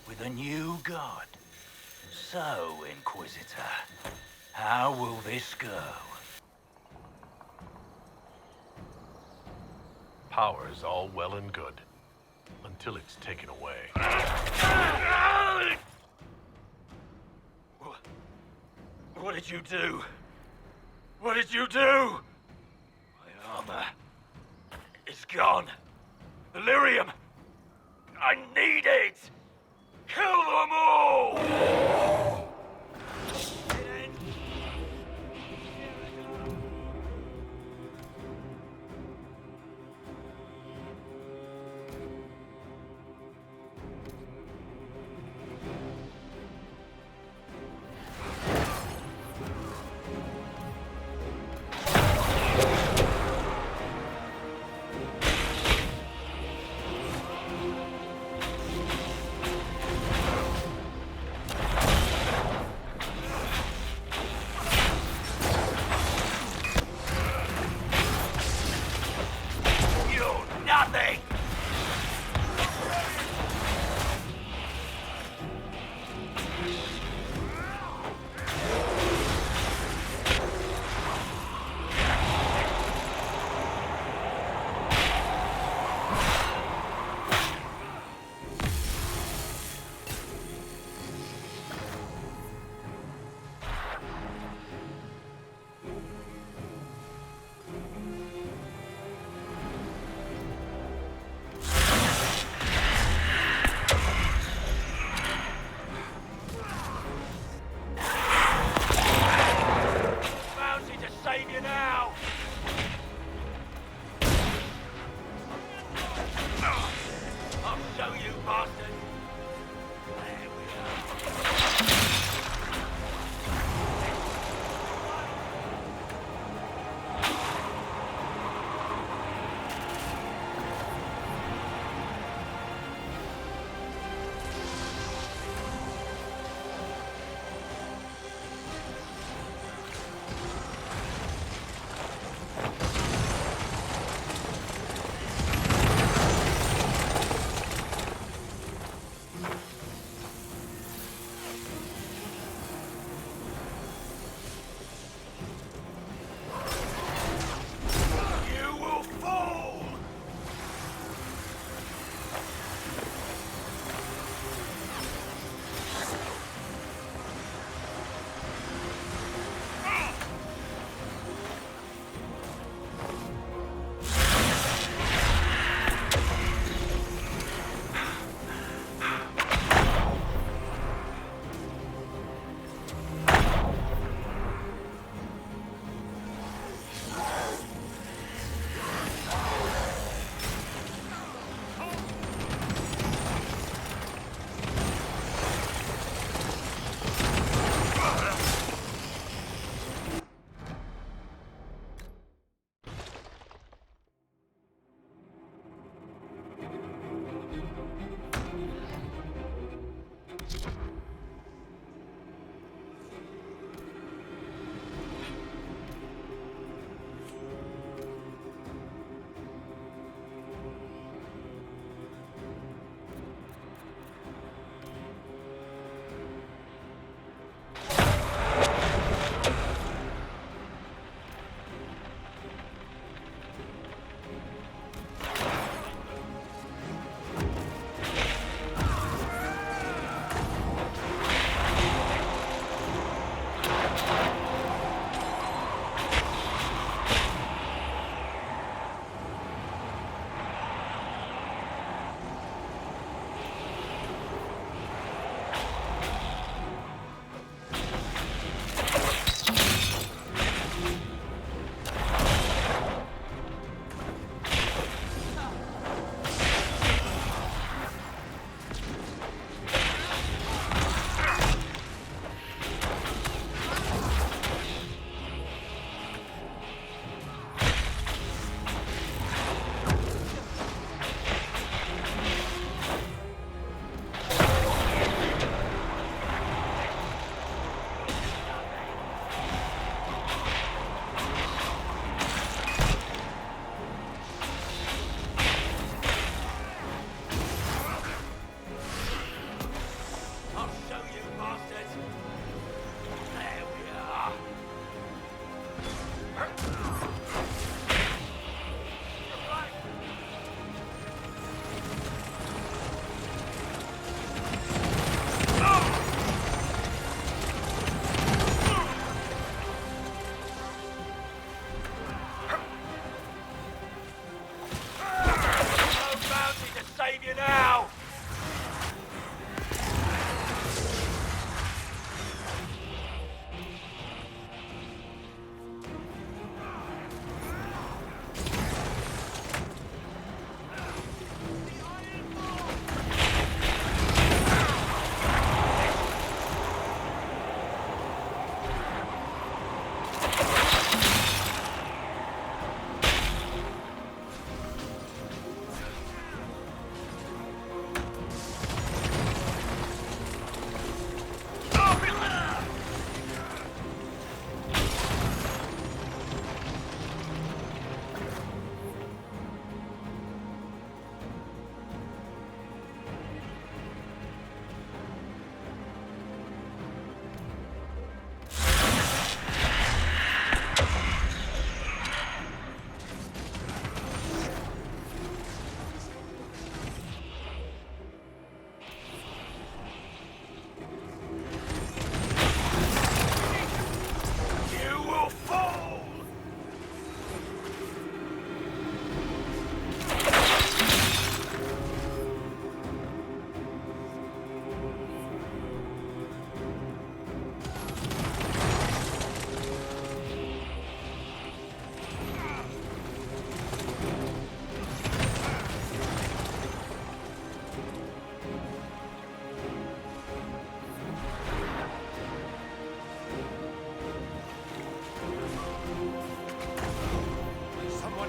with a new god. So, Inquisitor, how will this go? Power is all well and good, until it's taken away. What did you do? What did you do? My armor is gone. The lyrium! I need it! Kill them all!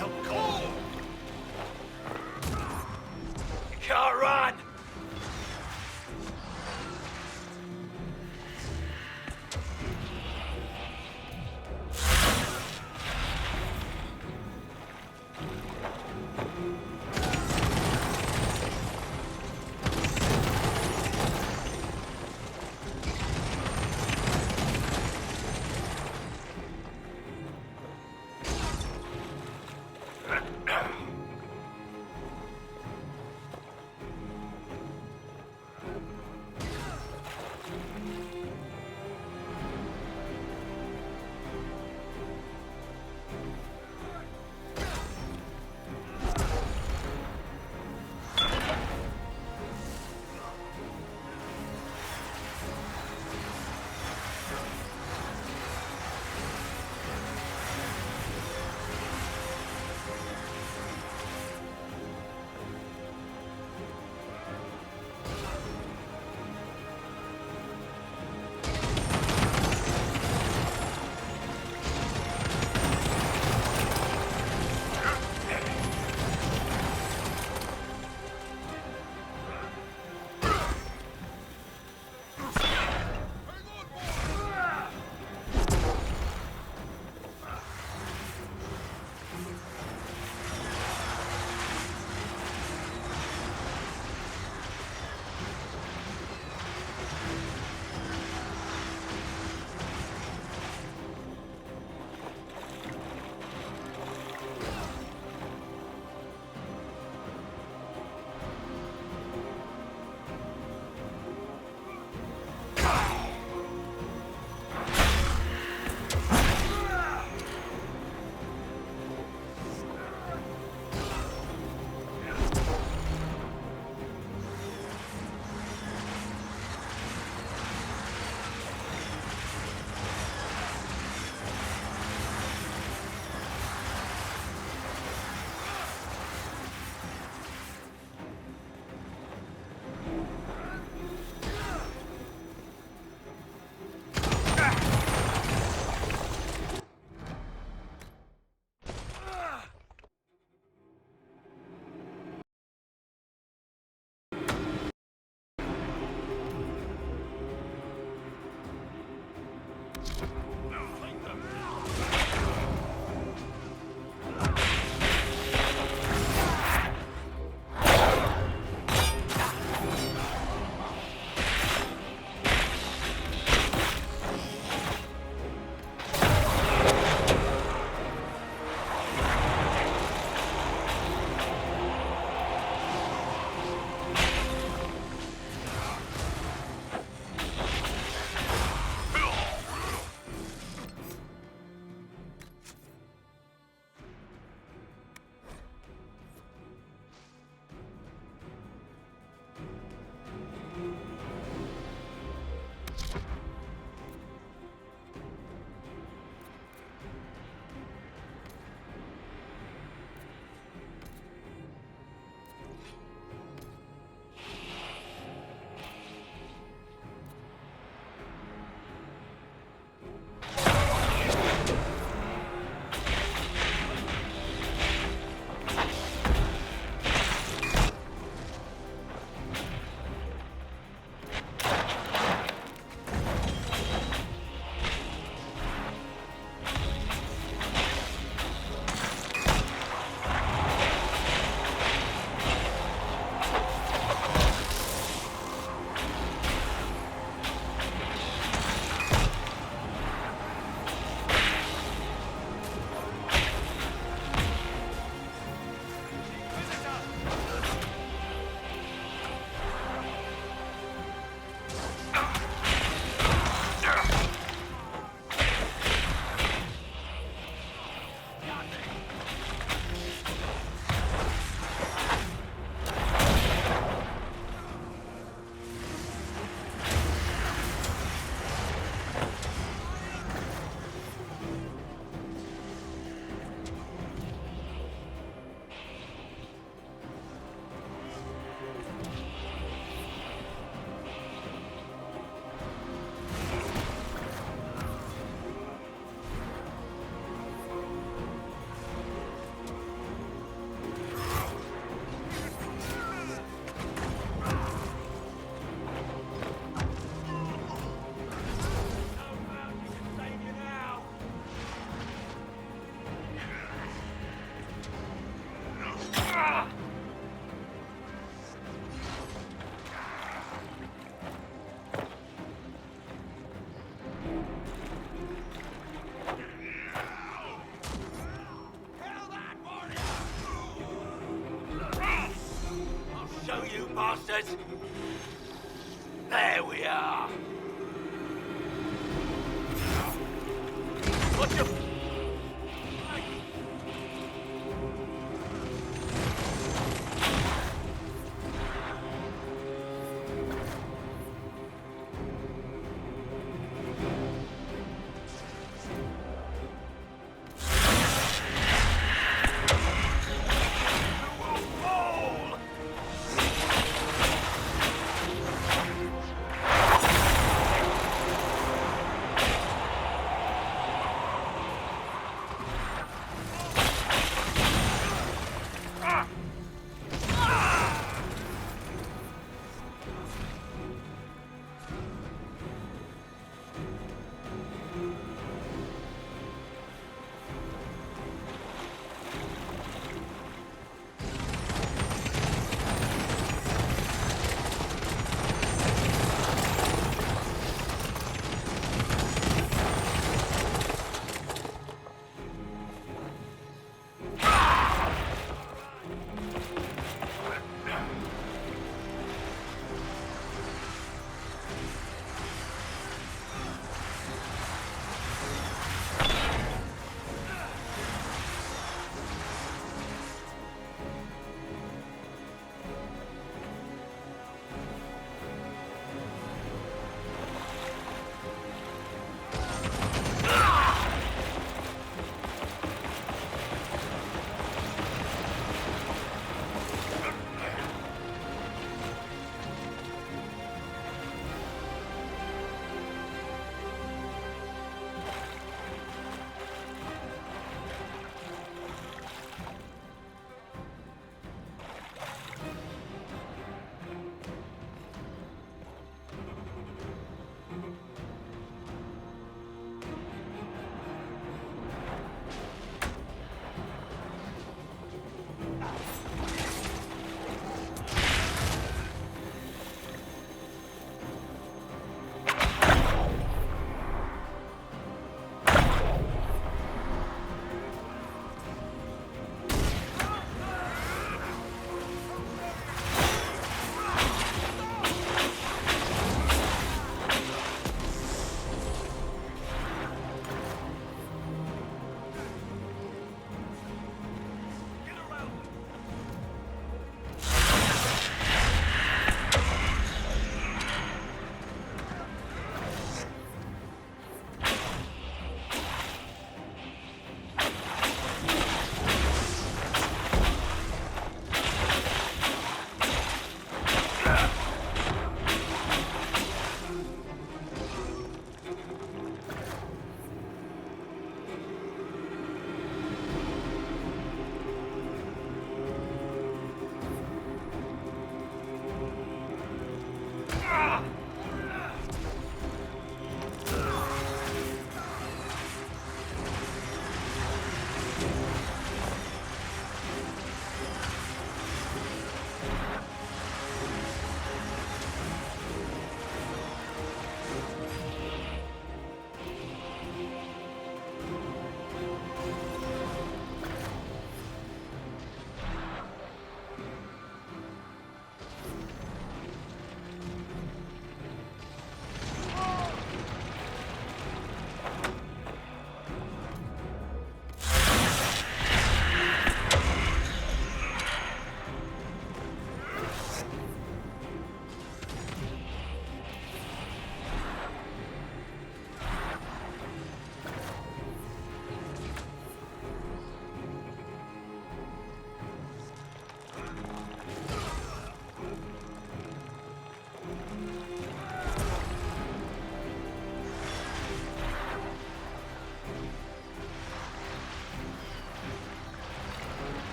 Help call! You can't run!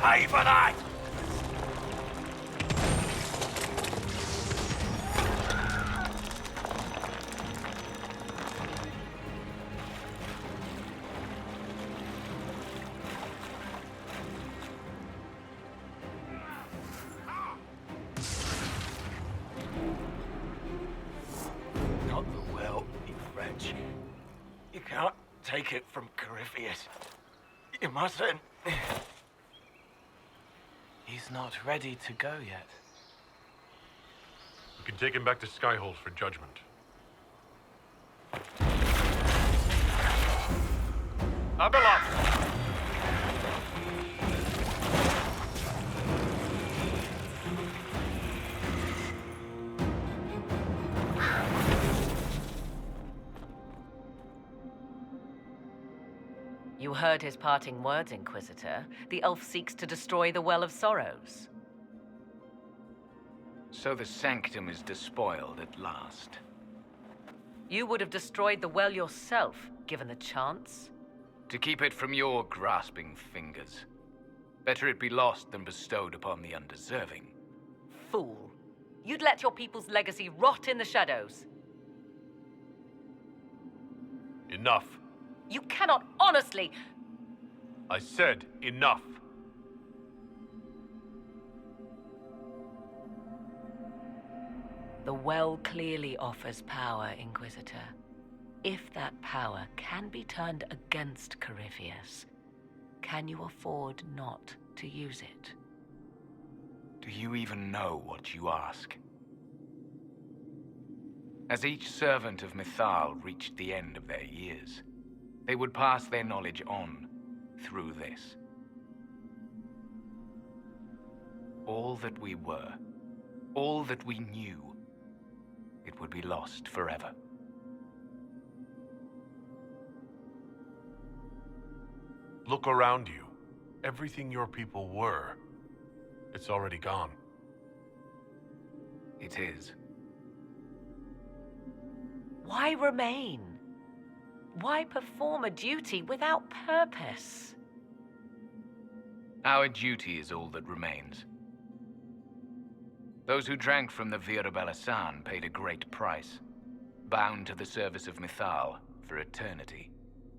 pay for that! Not the well, you French. You can't take it from Corypheus. You mustn't. He's not ready to go yet. We can take him back to Skyhold for judgment. Abeloth! You heard his parting words, Inquisitor. The elf seeks to destroy the Well of Sorrows. So the sanctum is despoiled at last. You would have destroyed the well yourself, given the chance. To keep it from your grasping fingers. Better it be lost than bestowed upon the undeserving. Fool. You'd let your people's legacy rot in the shadows. Enough. You cannot honestly... I said enough. The well clearly offers power, Inquisitor. If that power can be turned against Corypheus, can you afford not to use it? Do you even know what you ask? As each servant of Mythal reached the end of their years, they would pass their knowledge on through this. All that we were, all that we knew, it would be lost forever. Look around you. Everything your people were, it's already gone. It is. Why remain? Why perform a duty without purpose? Our duty is all that remains. Those who drank from the Vira Balasan paid a great price, bound to the service of Mythal for eternity.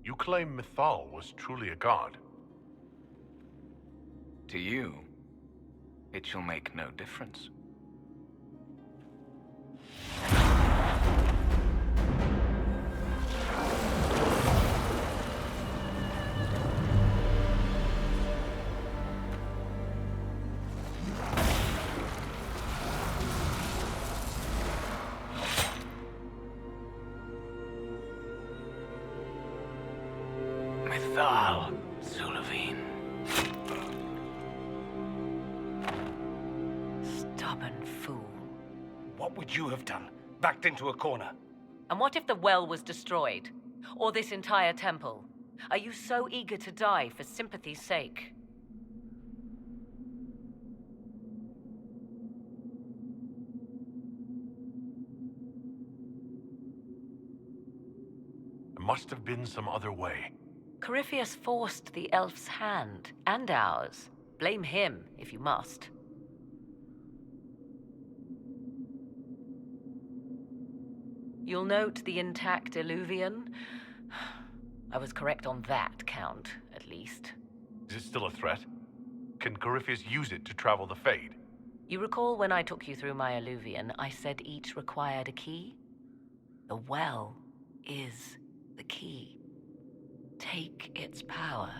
You claim Mythal was truly a god. To you, it shall make no difference. Mythal, Sulavine. Stubborn fool. What would you have done? Backed into a corner? And what if the well was destroyed? Or this entire temple? Are you so eager to die for sympathy's sake? There must have been some other way. Corypheus forced the elf's hand, and ours. Blame him, if you must. You'll note the intact Illuvian. I was correct on that count, at least. Is it still a threat? Can Corypheus use it to travel the Fade? You recall when I took you through my Illuvian, I said each required a key? The well is the key. Take its power,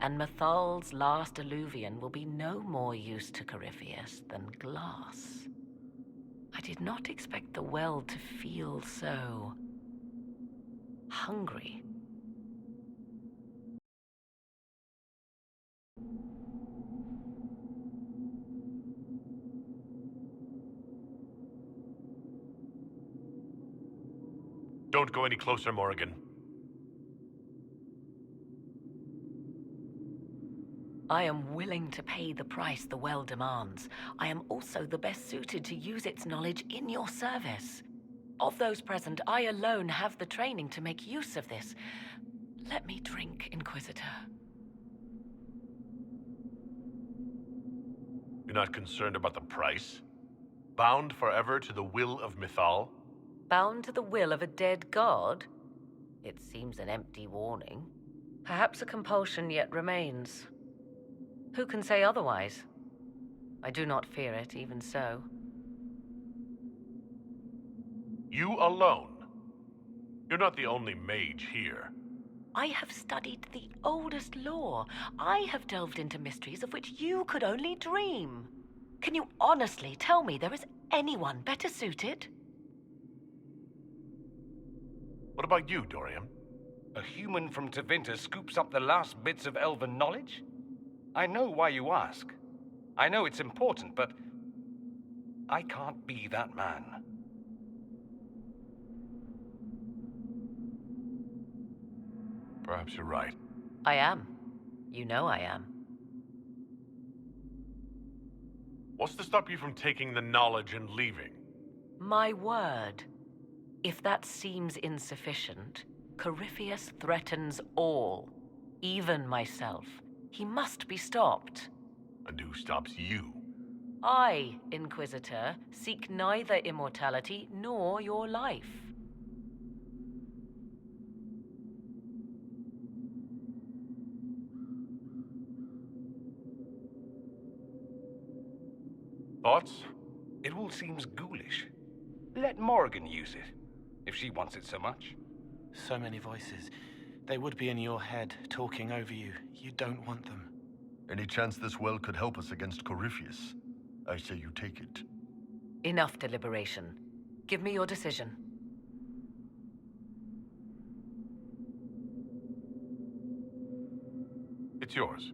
and Mythal's last Illuvian will be no more use to Corypheus than glass. I did not expect the well to feel so... hungry. Don't go any closer, Morrigan. I am willing to pay the price the well demands. I am also the best suited to use its knowledge in your service. Of those present, I alone have the training to make use of this. Let me drink, Inquisitor. You're not concerned about the price? Bound forever to the will of Mythal? Bound to the will of a dead god? It seems an empty warning. Perhaps a compulsion yet remains. Who can say otherwise? I do not fear it, even so. You alone? You're not the only mage here. I have studied the oldest lore. I have delved into mysteries of which you could only dream. Can you honestly tell me there is anyone better suited? What about you, Dorian? A human from Tevinter scoops up the last bits of elven knowledge? I know why you ask. I know it's important, but I can't be that man. Perhaps you're right. I am. You know I am. What's to stop you from taking the knowledge and leaving? My word. If that seems insufficient, Corypheus threatens all, even myself. He must be stopped. And who stops you? I, Inquisitor, seek neither immortality nor your life. Thoughts? It all seems ghoulish. Let Morrigan use it, if she wants it so much. So many voices. They would be in your head, talking over you. You don't want them. Any chance this well could help us against Corypheus? I say you take it. Enough deliberation. Give me your decision. It's yours.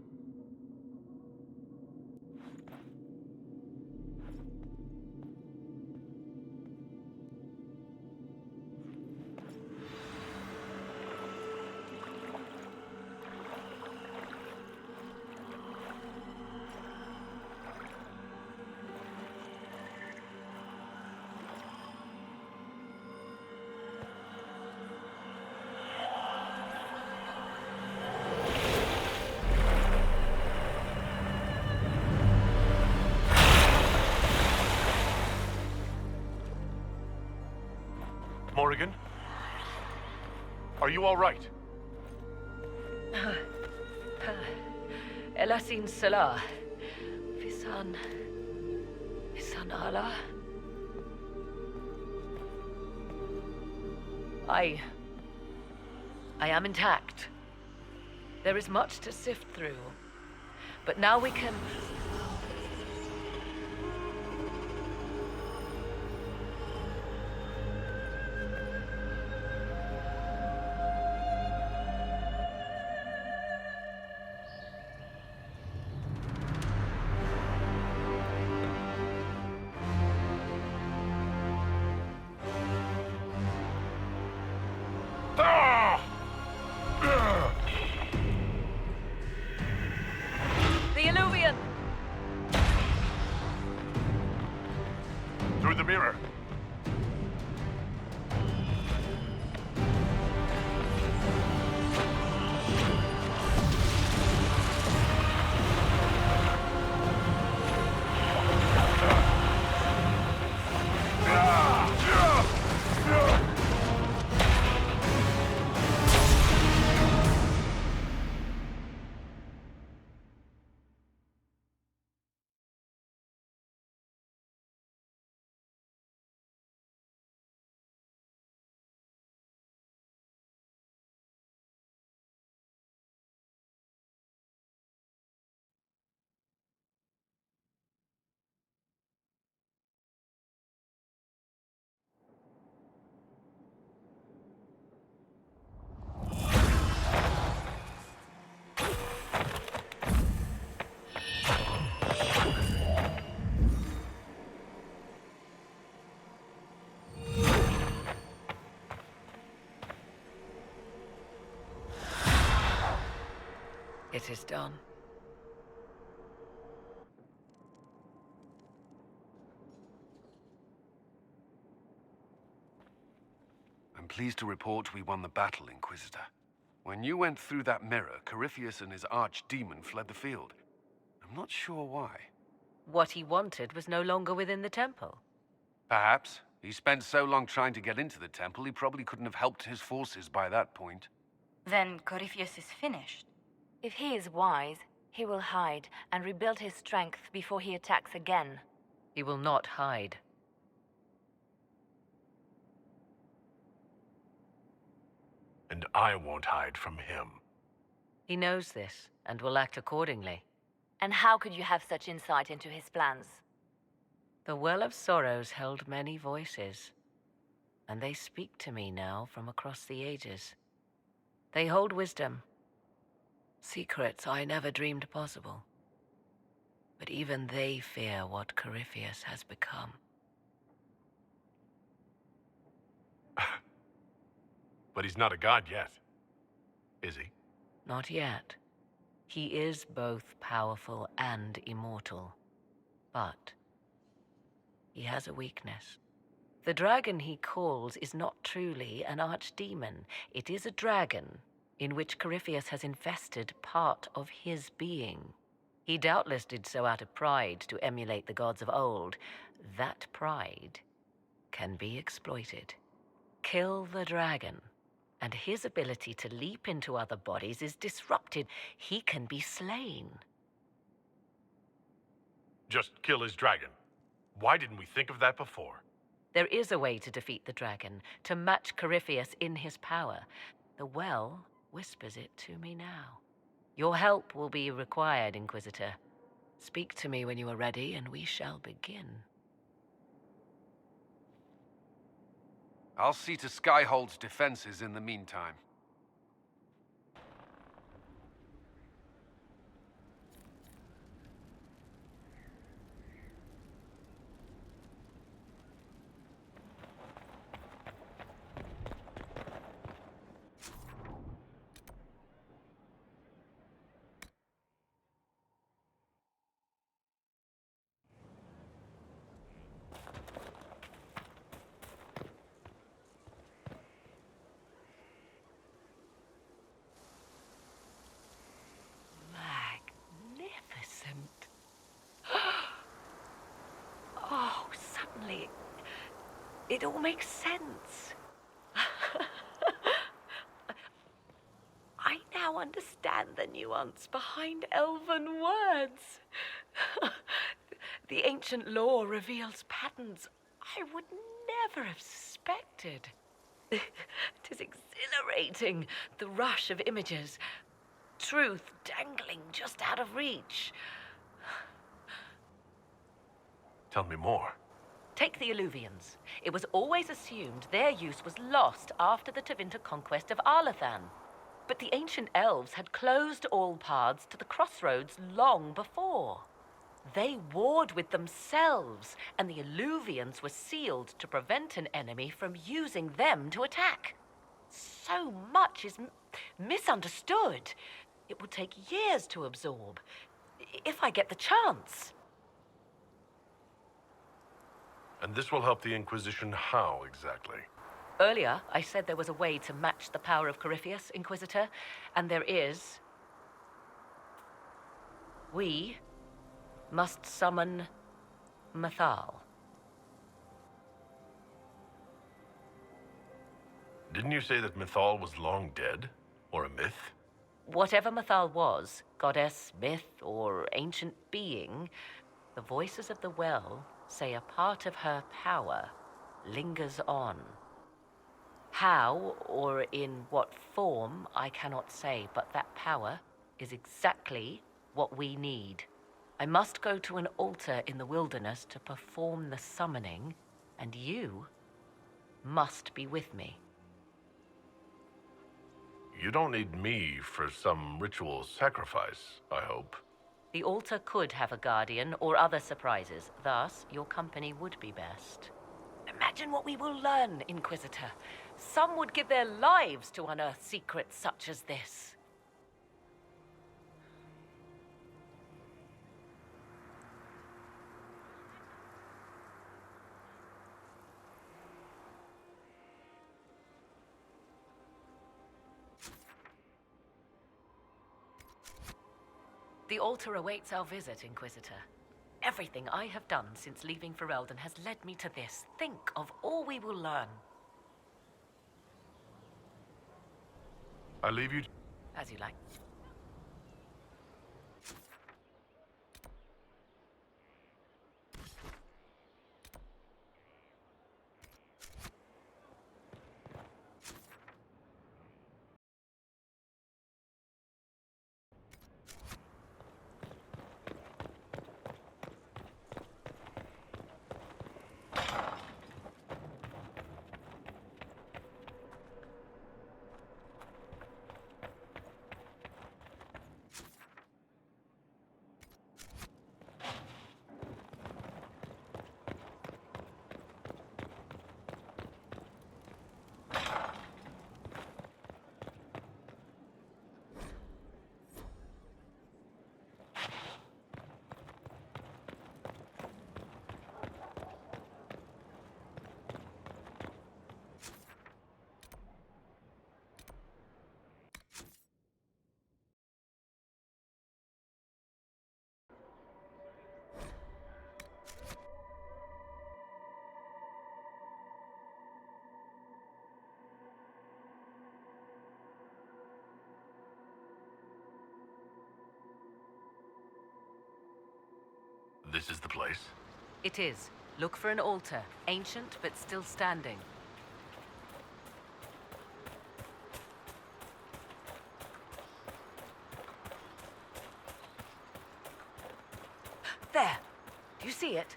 Morrigan? Are you all right? Elasin Salah. Visan Allah. I am intact. There is much to sift through. But now we can... Through the mirror. It is done. I'm pleased to report we won the battle, Inquisitor. When you went through that mirror, Corypheus and his archdemon fled the field. I'm not sure why. What he wanted was no longer within the temple. Perhaps. He spent so long trying to get into the temple, he probably couldn't have helped his forces by that point. Then Corypheus is finished. If he is wise, he will hide and rebuild his strength before he attacks again. He will not hide. And I won't hide from him. He knows this and will act accordingly. And how could you have such insight into his plans? The Well of Sorrows held many voices, and they speak to me now from across the ages. They hold wisdom, secrets I never dreamed possible. But even they fear what Corypheus has become. But he's not a god yet, is he? Not yet. He is both powerful and immortal. But he has a weakness. The dragon he calls is not truly an archdemon. It is a dragon in which Corypheus has invested part of his being. He doubtless did so out of pride to emulate the gods of old. That pride can be exploited. Kill the dragon, and his ability to leap into other bodies is disrupted. He can be slain. Just kill his dragon. Why didn't we think of that before? There is a way to defeat the dragon, to match Corypheus in his power. The well whispers it to me now. Your help will be required, Inquisitor. Speak to me when you are ready, and we shall begin. I'll see to Skyhold's defenses in the meantime. It all makes sense. I now understand the nuance behind elven words. The ancient lore reveals patterns I would never have suspected. It is exhilarating, the rush of images, truth dangling just out of reach. Tell me more. Take the Alluvians. It was always assumed their use was lost after the Tevinter conquest of Arlathan. But the ancient elves had closed all paths to the crossroads long before. They warred with themselves, and the Alluvians were sealed to prevent an enemy from using them to attack. So much is misunderstood. It would take years to absorb, if I get the chance. And this will help the Inquisition how, exactly? Earlier, I said there was a way to match the power of Corypheus, Inquisitor, and there is. We must summon Mythal. Didn't you say that Mythal was long dead? Or a myth? Whatever Mythal was, goddess, myth, or ancient being, the voices of the well say a part of her power lingers on. How, or in what form, I cannot say, but that power is exactly what we need. I must go to an altar in the wilderness to perform the summoning, and you must be with me. You don't need me for some ritual sacrifice, I hope. The altar could have a guardian or other surprises. Thus, your company would be best. Imagine what we will learn, Inquisitor. Some would give their lives to unearth secrets such as this. The altar awaits our visit, Inquisitor. Everything I have done since leaving Ferelden has led me to this. Think of all we will learn. I leave you... As you like. This is the place? It is. Look for an altar. Ancient, but still standing. There! Do you see it?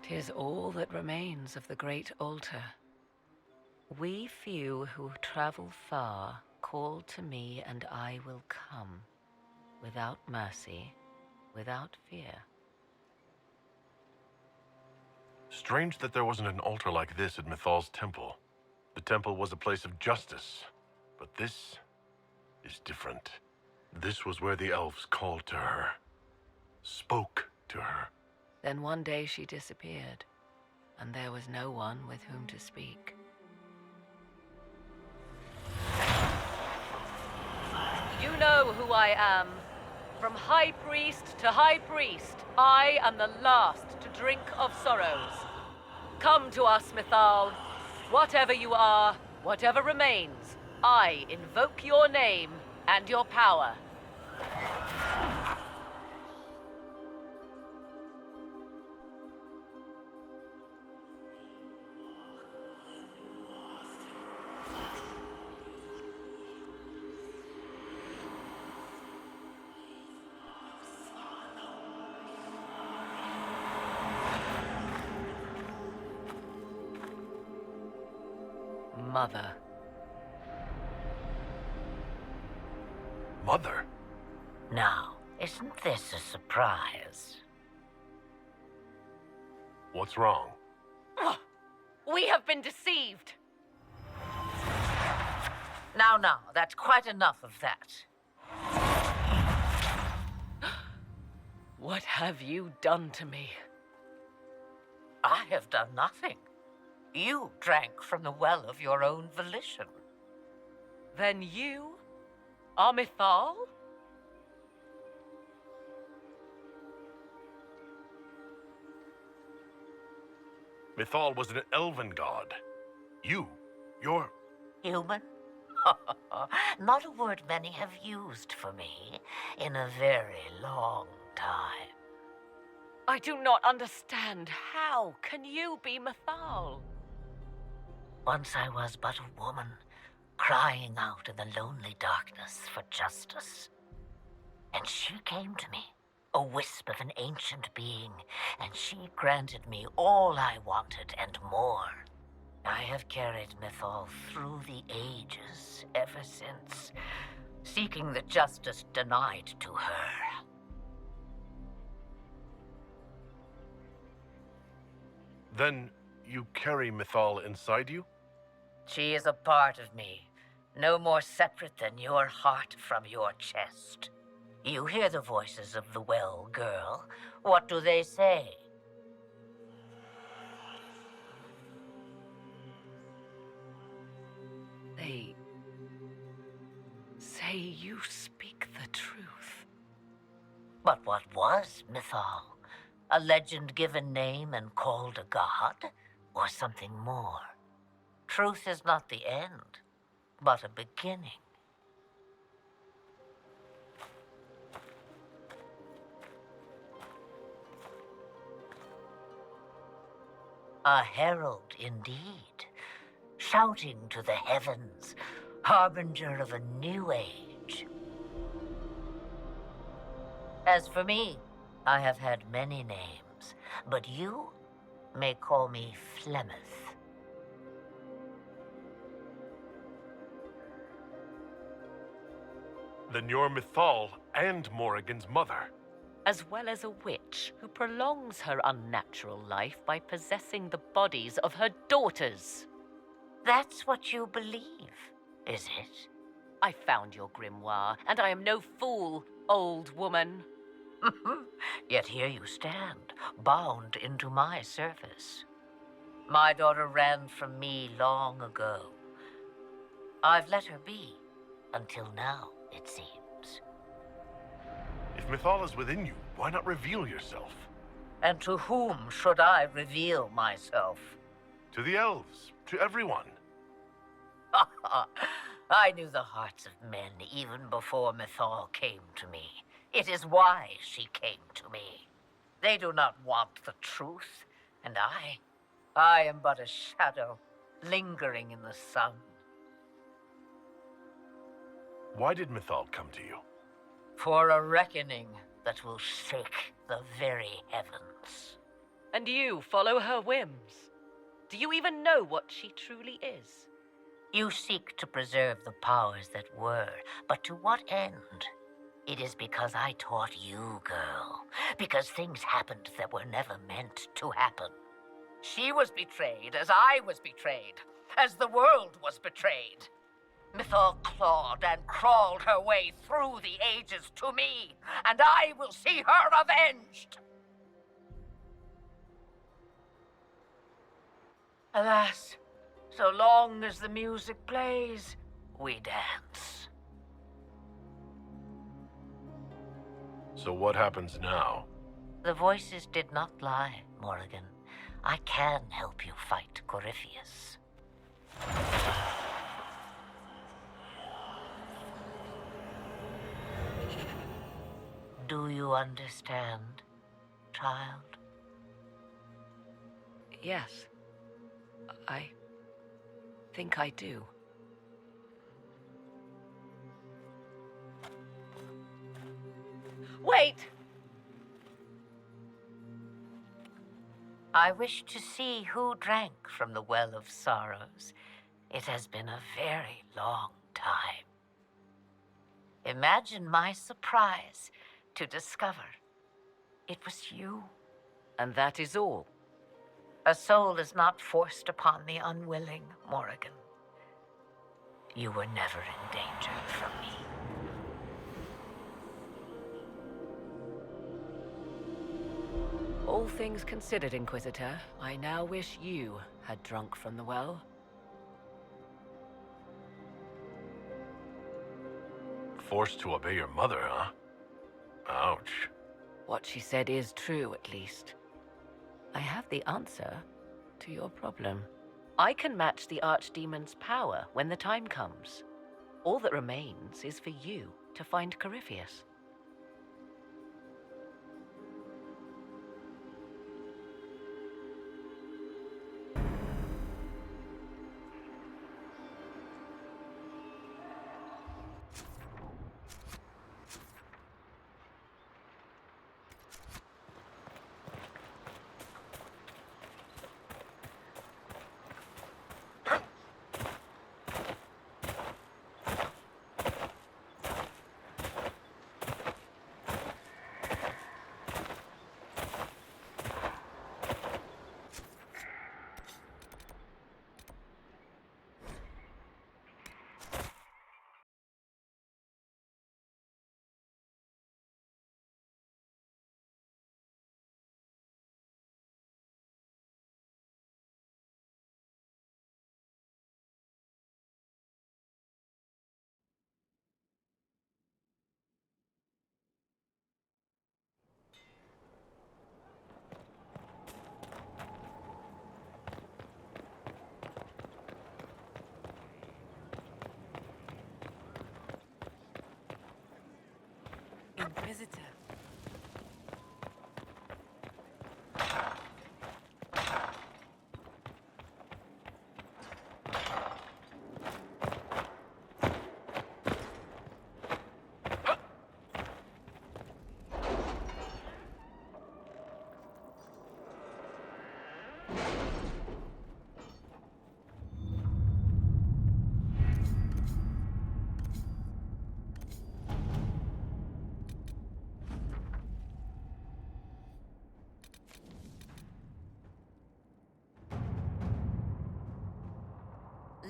"'Tis all that remains of the great altar. We few who travel far call to me, and I will come, without mercy, without fear." Strange that there wasn't an altar like this at Mythal's temple. The temple was a place of justice, but this is different. This was where the elves called to her, spoke to her. Then one day she disappeared, and there was no one with whom to speak. You know who I am. From high priest to high priest, I am the last to drink of sorrows. Come to us, Mythal. Whatever you are, whatever remains, I invoke your name and your power. Mother. Mother? Now, isn't this a surprise? What's wrong? We have been deceived. Now, that's quite enough of that. What have you done to me? I have done nothing. You drank from the well of your own volition. Then you are Mythal? Mythal was an elven god. You're... Human? Not a word many have used for me in a very long time. I do not understand. How can you be Mythal? Once I was but a woman, crying out in the lonely darkness for justice. And she came to me, a wisp of an ancient being, and she granted me all I wanted and more. I have carried Mythal through the ages ever since, seeking the justice denied to her. Then you carry Mythal inside you? She is a part of me, no more separate than your heart from your chest. You hear the voices of the well, girl. What do they say? They say you speak the truth. But what was Mythal? A legend given name and called a god? Or something more? Truth is not the end, but a beginning. A herald indeed, shouting to the heavens, harbinger of a new age. As for me, I have had many names, but you may call me Flemeth. Then you're Mythal and Morrigan's mother. As well as a witch who prolongs her unnatural life by possessing the bodies of her daughters. That's what you believe, is it? I found your grimoire, and I am no fool, old woman. Yet here you stand, bound into my service. My daughter ran from me long ago. I've let her be, until now, it seems. If Mythal is within you, why not reveal yourself? And to whom should I reveal myself? To the elves, to everyone. I knew the hearts of men even before Mythal came to me. It is why she came to me. They do not want the truth, and I am but a shadow, lingering in the sun. Why did Mythal come to you? For a reckoning that will shake the very heavens. And you follow her whims. Do you even know what she truly is? You seek to preserve the powers that were, but to what end? It is because I taught you, girl. Because things happened that were never meant to happen. She was betrayed as I was betrayed, as the world was betrayed. Mythal clawed and crawled her way through the ages to me, and I will see her avenged! Alas, so long as the music plays, we dance. So what happens now? The voices did not lie, Morrigan. I can help you fight Corypheus. Do you understand, child? Yes. I think I do. Wait! I wish to see who drank from the Well of Sorrows. It has been a very long time. Imagine my surprise to discover it was you. And that is all. A soul is not forced upon the unwilling, Morrigan. You were never in danger from me. All things considered, Inquisitor, I now wish you had drunk from the well. Forced to obey your mother, huh? Ouch. What she said is true, at least. I have the answer to your problem. I can match the Archdemon's power when the time comes. All that remains is for you to find Corypheus.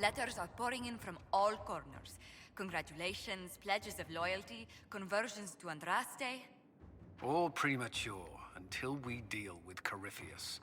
Letters are pouring in from all corners. Congratulations, pledges of loyalty, conversions to Andraste. All premature until we deal with Corypheus.